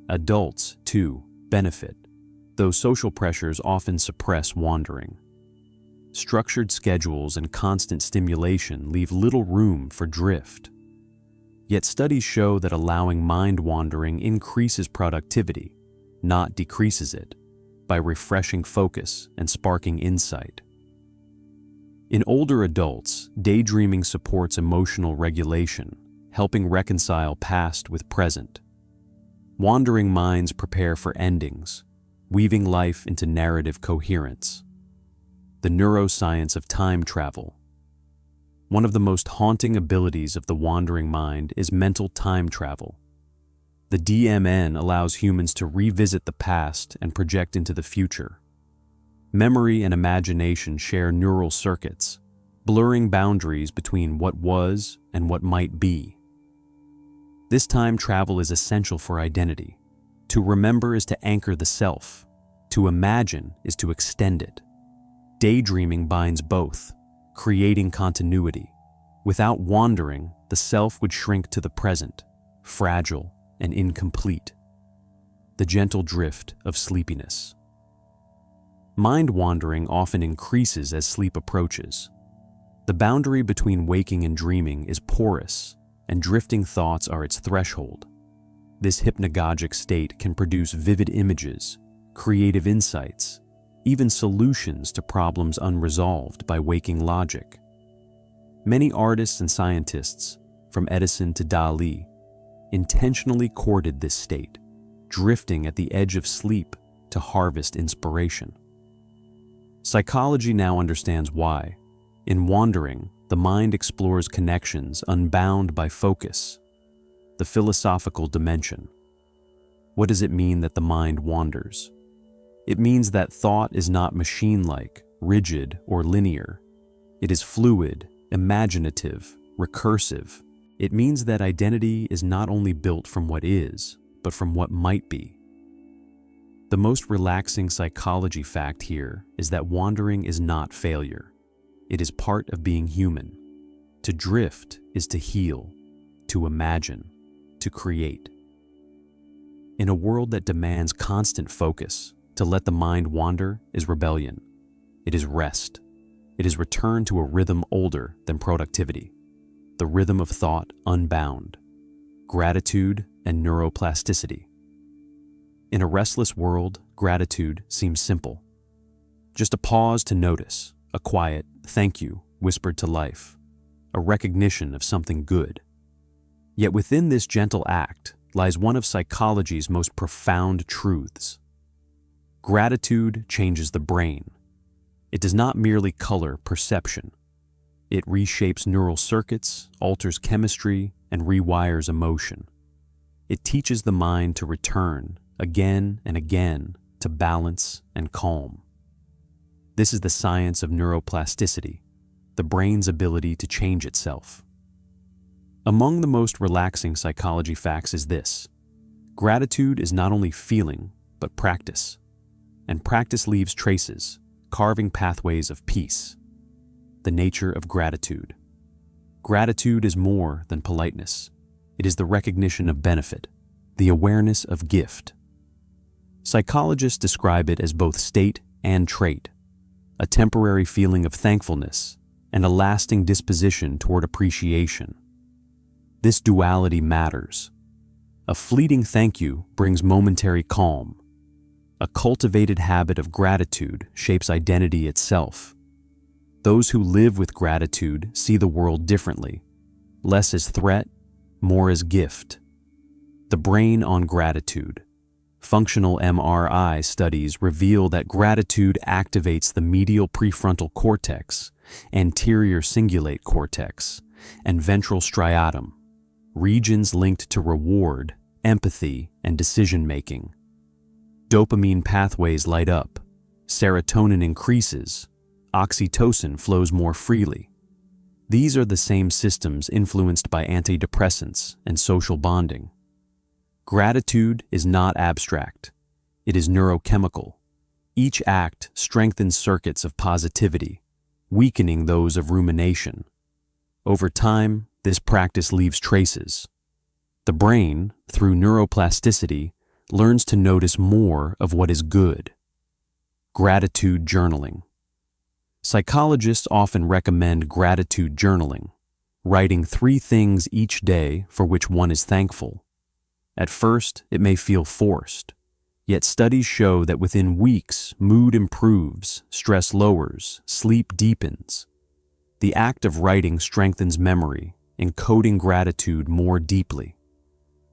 Adults, too, benefit, though social pressures often suppress wandering. Structured schedules and constant stimulation leave little room for drift. Yet studies show that allowing mind wandering increases productivity, not decreases it, by refreshing focus and sparking insight. In older adults, daydreaming supports emotional regulation, helping reconcile past with present. Wandering minds prepare for endings, weaving life into narrative coherence. The neuroscience of time travel. One of the most haunting abilities of the wandering mind is mental time travel. The DMN allows humans to revisit the past and project into the future. Memory and imagination share neural circuits, blurring boundaries between what was and what might be. This time travel is essential for identity. To remember is to anchor the self. To imagine is to extend it. Daydreaming binds both, creating continuity. Without wandering, the self would shrink to the present, fragile and incomplete. The gentle drift of sleepiness. Mind wandering often increases as sleep approaches. The boundary between waking and dreaming is porous, and drifting thoughts are its threshold. This hypnagogic state can produce vivid images, creative insights, even solutions to problems unresolved by waking logic. Many artists and scientists, from Edison to Dali, intentionally courted this state, drifting at the edge of sleep to harvest inspiration. Psychology now understands why. In wandering, the mind explores connections unbound by focus. The philosophical dimension. What does it mean that the mind wanders? It means that thought is not machine-like, rigid, or linear. It is fluid, imaginative, recursive. It means that identity is not only built from what is, but from what might be. The most relaxing psychology fact here is that wandering is not failure. It is part of being human. To drift is to heal, to imagine, to create. In a world that demands constant focus, to let the mind wander is rebellion. It is rest. It is return to a rhythm older than productivity. The rhythm of thought unbound. Gratitude and neuroplasticity. In a restless world, gratitude seems simple. Just a pause to notice, a quiet thank you whispered to life, a recognition of something good. Yet within this gentle act lies one of psychology's most profound truths. Gratitude changes the brain. It does not merely color perception. It reshapes neural circuits, alters chemistry, and rewires emotion. It teaches the mind to return again and again to balance and calm. This is the science of neuroplasticity, the brain's ability to change itself. Among the most relaxing psychology facts is this: gratitude is not only feeling, but practice. And practice leaves traces, carving pathways of peace. The nature of gratitude. Gratitude is more than politeness. It is the recognition of benefit, the awareness of gift. Psychologists describe it as both state and trait, a temporary feeling of thankfulness and a lasting disposition toward appreciation. This duality matters. A fleeting thank you brings momentary calm. A cultivated habit of gratitude shapes identity itself. Those who live with gratitude see the world differently, less as threat, more as gift. The brain on gratitude. Functional MRI studies reveal that gratitude activates the medial prefrontal cortex, anterior cingulate cortex, and ventral striatum, regions linked to reward, empathy, and decision-making. Dopamine pathways light up, serotonin increases, oxytocin flows more freely. These are the same systems influenced by antidepressants and social bonding. Gratitude is not abstract. It is neurochemical. Each act strengthens circuits of positivity, weakening those of rumination. Over time, this practice leaves traces. The brain, through neuroplasticity, learns to notice more of what is good. Gratitude journaling. Psychologists often recommend gratitude journaling, writing 3 things each day for which one is thankful. At first, it may feel forced, yet studies show that within weeks, mood improves, stress lowers, sleep deepens. The act of writing strengthens memory, encoding gratitude more deeply.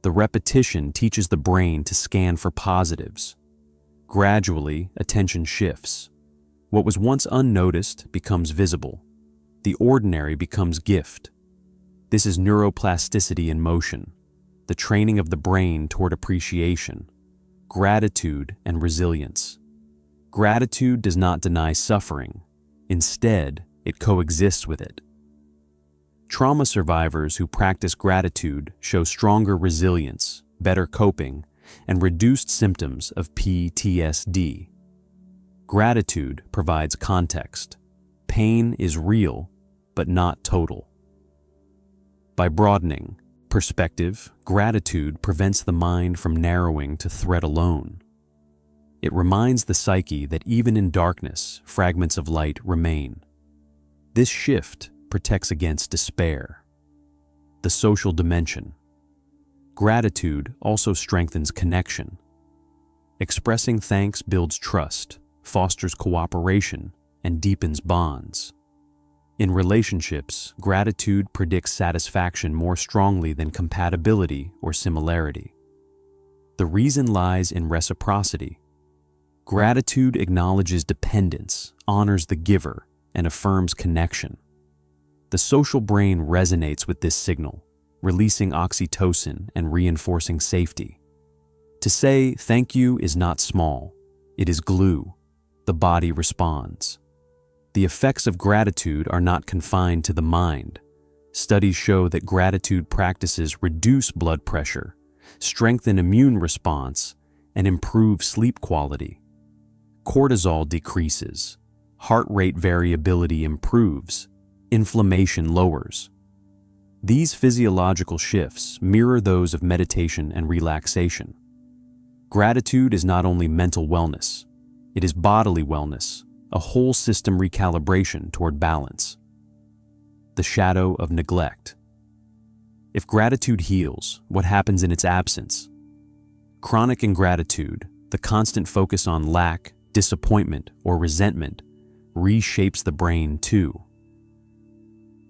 The repetition teaches the brain to scan for positives. Gradually, attention shifts. What was once unnoticed becomes visible. The ordinary becomes gift. This is neuroplasticity in motion, the training of the brain toward appreciation, gratitude, and resilience. Gratitude does not deny suffering. Instead, it coexists with it. Trauma survivors who practice gratitude show stronger resilience, better coping, and reduced symptoms of PTSD. Gratitude provides context. Pain is real, but not total. By broadening perspective, gratitude prevents the mind from narrowing to threat alone. It reminds the psyche that even in darkness, fragments of light remain. This shift protects against despair. The social dimension. Gratitude also strengthens connection. Expressing thanks builds trust, fosters cooperation, and deepens bonds. In relationships, gratitude predicts satisfaction more strongly than compatibility or similarity. The reason lies in reciprocity. Gratitude acknowledges dependence, honors the giver, and affirms connection. The social brain resonates with this signal, releasing oxytocin and reinforcing safety. To say thank you is not small, it is glue. The body responds. The effects of gratitude are not confined to the mind. Studies show that gratitude practices reduce blood pressure, strengthen immune response, and improve sleep quality. Cortisol decreases, heart rate variability improves, inflammation lowers. These physiological shifts mirror those of meditation and relaxation. Gratitude is not only mental wellness, it is bodily wellness, a whole system recalibration toward balance. The shadow of neglect. If gratitude heals, what happens in its absence? Chronic ingratitude, the constant focus on lack, disappointment, or resentment, reshapes the brain too.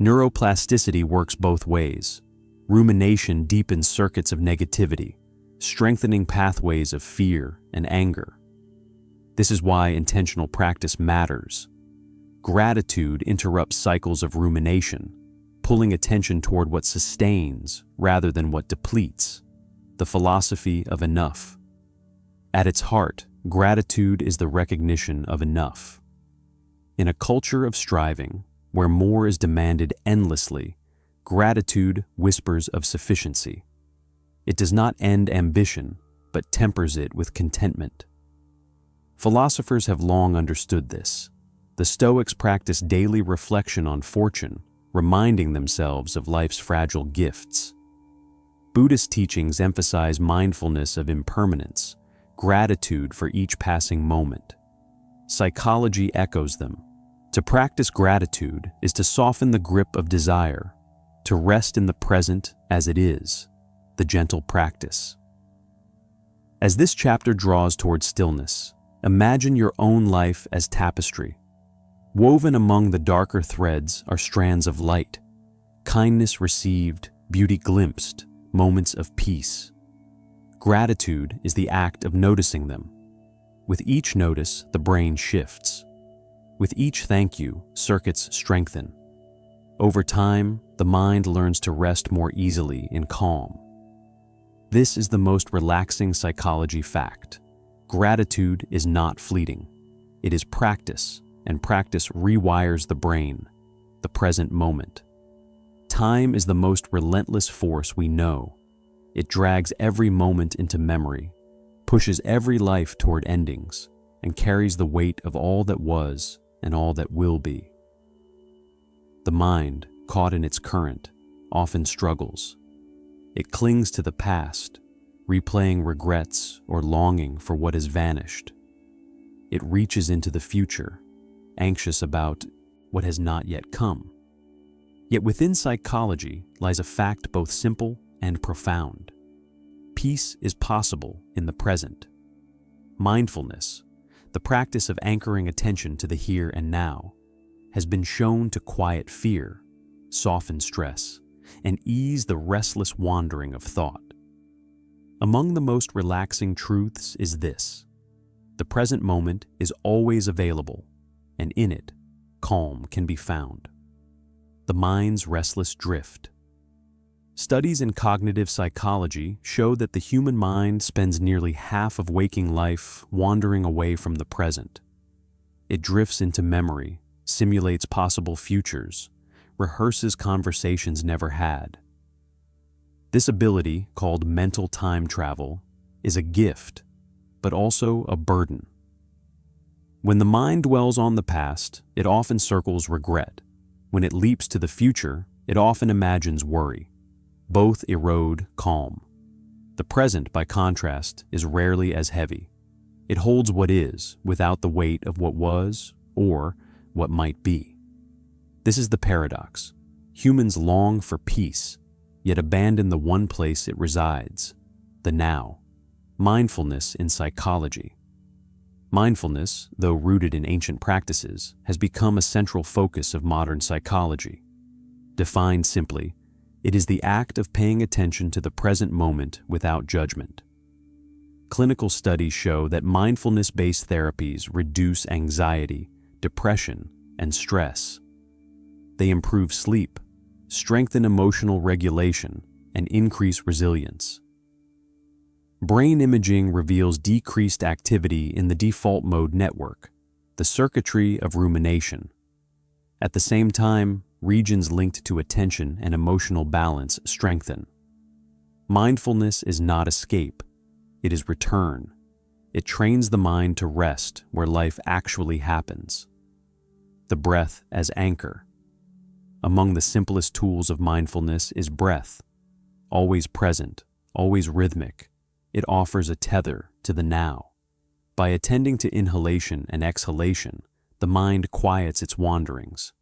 Neuroplasticity works both ways. Rumination deepens circuits of negativity, strengthening pathways of fear and anger. This is why intentional practice matters. Gratitude interrupts cycles of rumination, pulling attention toward what sustains rather than what depletes. The philosophy of enough. At its heart, gratitude is the recognition of enough. In a culture of striving, where more is demanded endlessly, gratitude whispers of sufficiency. It does not end ambition, but tempers it with contentment. Philosophers have long understood this. The Stoics practice daily reflection on fortune, reminding themselves of life's fragile gifts. Buddhist teachings emphasize mindfulness of impermanence, gratitude for each passing moment. Psychology echoes them. To practice gratitude is to soften the grip of desire, to rest in the present as it is, the gentle practice. As this chapter draws toward stillness, imagine your own life as tapestry. Woven among the darker threads are strands of light, kindness received, beauty glimpsed, moments of peace. Gratitude is the act of noticing them. With each notice, the brain shifts. With each thank you, circuits strengthen. Over time, the mind learns to rest more easily in calm. This is the most relaxing psychology fact. Gratitude is not fleeting. It is practice, and practice rewires the brain, the present moment. Time is the most relentless force we know. It drags every moment into memory, pushes every life toward endings, and carries the weight of all that was and all that will be. The mind, caught in its current, often struggles. It clings to the past, replaying regrets or longing for what has vanished. It reaches into the future, anxious about what has not yet come. Yet within psychology lies a fact both simple and profound. Peace is possible in the present. Mindfulness, the practice of anchoring attention to the here and now, has been shown to quiet fear, soften stress, and ease the restless wandering of thought. Among the most relaxing truths is this: the present moment is always available, and in it, calm can be found. The mind's restless drift. Studies in cognitive psychology show that the human mind spends nearly half of waking life wandering away from the present. It drifts into memory, simulates possible futures, rehearses conversations never had. This ability, called mental time travel, is a gift, but also a burden. When the mind dwells on the past, it often circles regret. When it leaps to the future, it often imagines worry. Both erode calm. The present, by contrast, is rarely as heavy. It holds what is without the weight of what was or what might be. This is the paradox. Humans long for peace, yet abandon the one place it resides, the now. Mindfulness in psychology. Mindfulness, though rooted in ancient practices, has become a central focus of modern psychology. Defined simply, it is the act of paying attention to the present moment without judgment. Clinical studies show that mindfulness-based therapies reduce anxiety, depression, and stress. They improve sleep, strengthen emotional regulation, and increase resilience. Brain imaging reveals decreased activity in the default mode network, the circuitry of rumination. At the same time, regions linked to attention and emotional balance strengthen. Mindfulness is not escape, it is return. It trains the mind to rest where life actually happens. The breath as anchor. Among the simplest tools of mindfulness is breath. Always present, always rhythmic, it offers a tether to the now. By attending to inhalation and exhalation, the mind quiets its wanderings.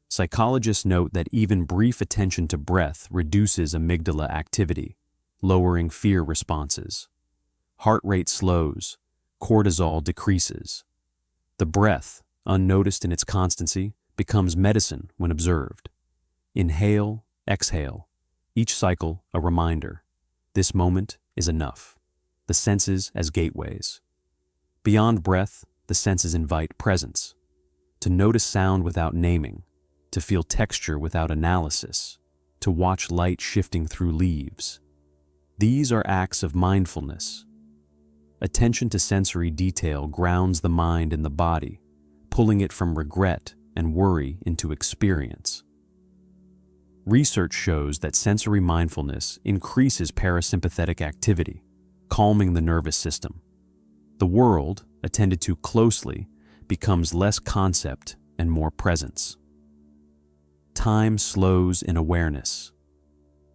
Psychologists note that even brief attention to breath reduces amygdala activity, lowering fear responses. Heart rate slows, cortisol decreases. The breath, unnoticed in its constancy, becomes medicine when observed. Inhale, exhale, each cycle a reminder. This moment is enough. The senses as gateways. Beyond breath, the senses invite presence. To notice sound without naming, to feel texture without analysis, to watch light shifting through leaves. These are acts of mindfulness. Attention to sensory detail grounds the mind in the body, pulling it from regret and worry into experience. Research shows that sensory mindfulness increases parasympathetic activity, calming the nervous system. The world, attended to closely, becomes less concept and more presence. Time slows in awareness.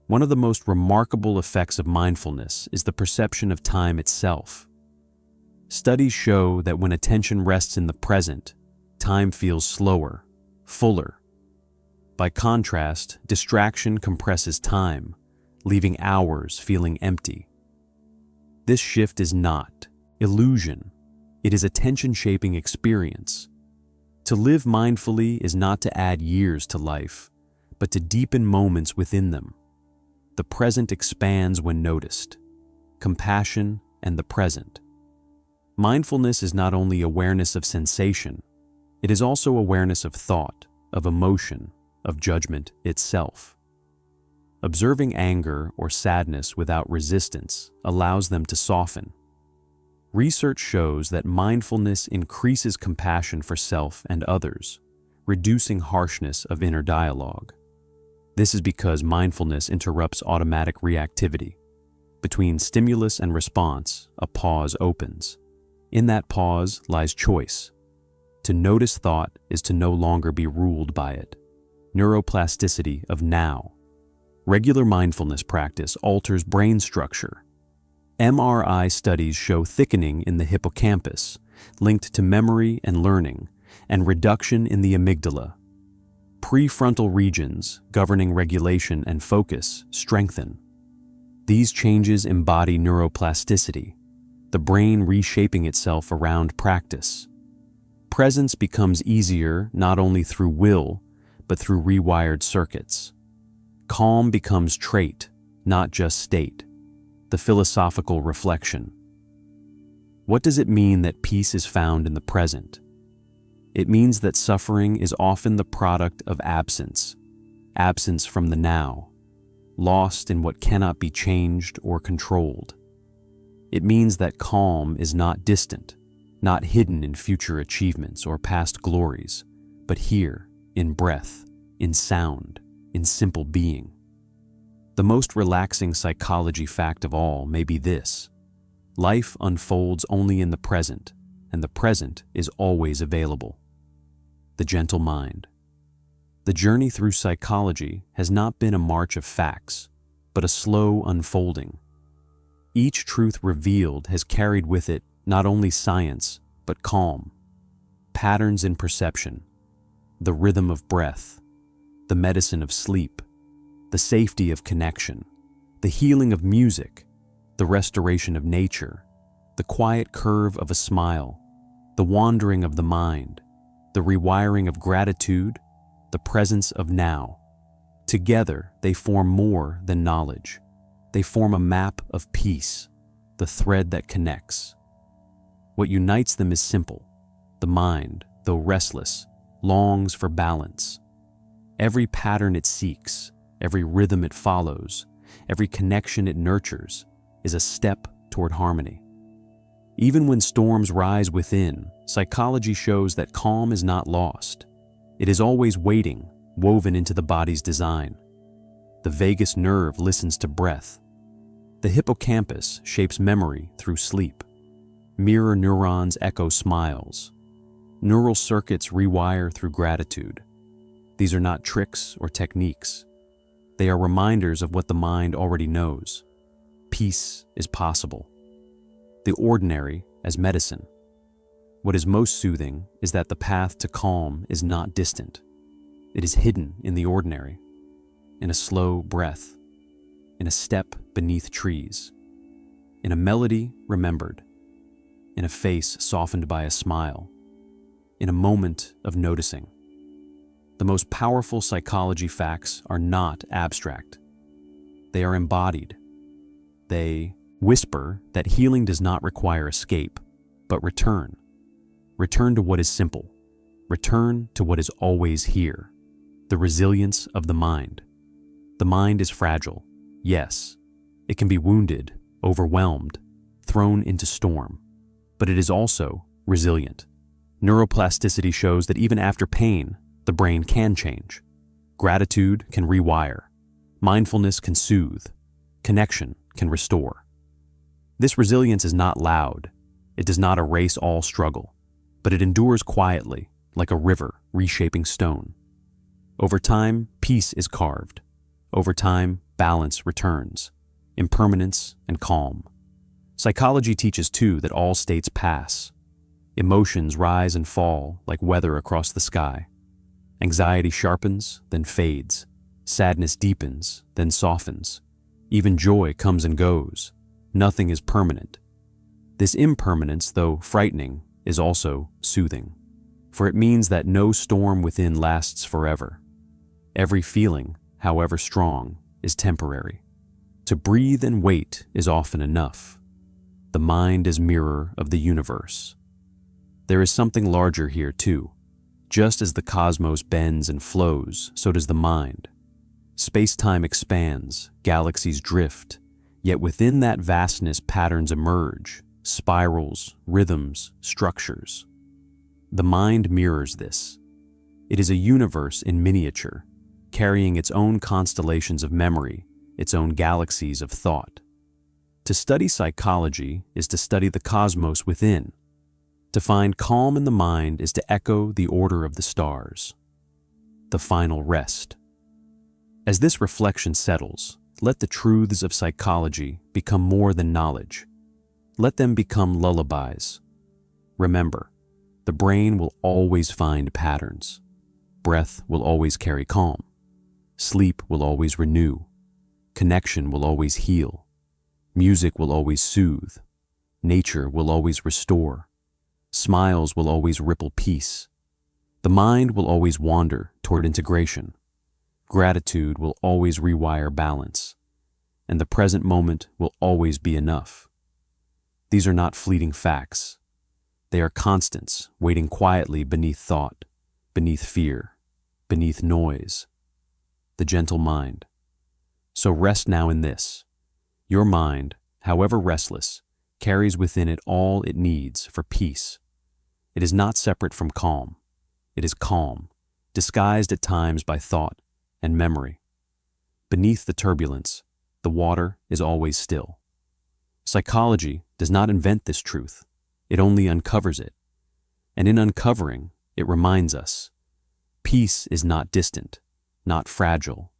One of the most remarkable effects of mindfulness is the perception of time itself. Studies show that when attention rests in the present, time feels slower, fuller. By contrast, distraction compresses time, leaving hours feeling empty. This shift is not illusion. It is attention-shaping experience. To live mindfully is not to add years to life, but to deepen moments within them. The present expands when noticed. Compassion and the present. Mindfulness is not only awareness of sensation, it is also awareness of thought, of emotion, of judgment itself. Observing anger or sadness without resistance allows them to soften. Research shows that mindfulness increases compassion for self and others, reducing harshness of inner dialogue. This is because mindfulness interrupts automatic reactivity. Between stimulus and response, a pause opens. In that pause lies choice. To notice thought is to no longer be ruled by it. Neuroplasticity of now. Regular mindfulness practice alters brain structure. MRI studies show thickening in the hippocampus, linked to memory and learning, and reduction in the amygdala. Prefrontal regions, governing regulation and focus, strengthen. These changes embody neuroplasticity, the brain reshaping itself around practice. Presence becomes easier not only through will, but through rewired circuits. Calm becomes trait, not just state. The the philosophical reflection. What does it mean that peace is found in the present? It means that suffering is often the product of absence from the now, lost in what cannot be changed or controlled. It means that calm is not distant, not hidden in future achievements or past glories, but here, in breath, in sound, in simple being. The most relaxing psychology fact of all may be this: life unfolds only in the present, and the present is always available. The gentle mind. The journey through psychology has not been a march of facts, but a slow unfolding. Each truth revealed has carried with it not only science, but calm, patterns in perception, the rhythm of breath, the medicine of sleep, the safety of connection, the healing of music, the restoration of nature, the quiet curve of a smile, the wandering of the mind, the rewiring of gratitude, the presence of now. Together, they form more than knowledge. They form a map of peace, the thread that connects. What unites them is simple. The mind, though restless, longs for balance. Every pattern it seeks, every rhythm it follows, every connection it nurtures, is a step toward harmony. Even when storms rise within, psychology shows that calm is not lost. It is always waiting, woven into the body's design. The vagus nerve listens to breath. The hippocampus shapes memory through sleep. Mirror neurons echo smiles. Neural circuits rewire through gratitude. These are not tricks or techniques. They are reminders of what the mind already knows. Peace is possible. The ordinary as medicine. What is most soothing is that the path to calm is not distant. It is hidden in the ordinary, in a slow breath, in a step beneath trees, in a melody remembered, in a face softened by a smile, in a moment of noticing. The most powerful psychology facts are not abstract. They are embodied. They whisper that healing does not require escape, but return. Return to what is simple. Return to what is always here. The resilience of the mind. The mind is fragile, yes. It can be wounded, overwhelmed, thrown into storm. But it is also resilient. Neuroplasticity shows that even after pain, the brain can change. Gratitude can rewire. Mindfulness can soothe. Connection can restore. This resilience is not loud. It does not erase all struggle, but it endures quietly, like a river reshaping stone. Over time, peace is carved. Over time, balance returns, impermanence and calm. Psychology teaches too that all states pass. Emotions rise and fall like weather across the sky. Anxiety sharpens, then fades. Sadness deepens, then softens. Even joy comes and goes. Nothing is permanent. This impermanence, though frightening, is also soothing, for it means that no storm within lasts forever. Every feeling, however strong, is temporary. To breathe and wait is often enough. The mind is mirror of the universe. There is something larger here too. Just as the cosmos bends and flows, so does the mind. Space-time expands, galaxies drift, yet within that vastness patterns emerge, spirals, rhythms, structures. The mind mirrors this. It is a universe in miniature, carrying its own constellations of memory, its own galaxies of thought. To study psychology is to study the cosmos within. To find calm in the mind is to echo the order of the stars. The final rest. As this reflection settles, let the truths of psychology become more than knowledge. Let them become lullabies. Remember, the brain will always find patterns. Breath will always carry calm. Sleep will always renew. Connection will always heal. Music will always soothe. Nature will always restore. Smiles will always ripple peace. The mind will always wander toward integration. Gratitude will always rewire balance. and the present moment will always be enough. These are not fleeting facts. They are constants waiting quietly beneath thought, beneath fear, beneath noise. The gentle mind. So rest now in this. Your mind, however restless, carries within it all it needs for peace. It is not separate from calm. It is calm, disguised at times by thought and memory. Beneath the turbulence, the water is always still. Psychology does not invent this truth. It only uncovers it. And in uncovering, it reminds us, peace is not distant, not fragile,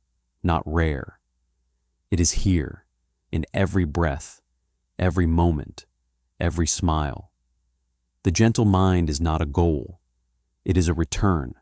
not rare. It is here, in every breath, every moment, every smile. The gentle mind is not a goal. It is a return,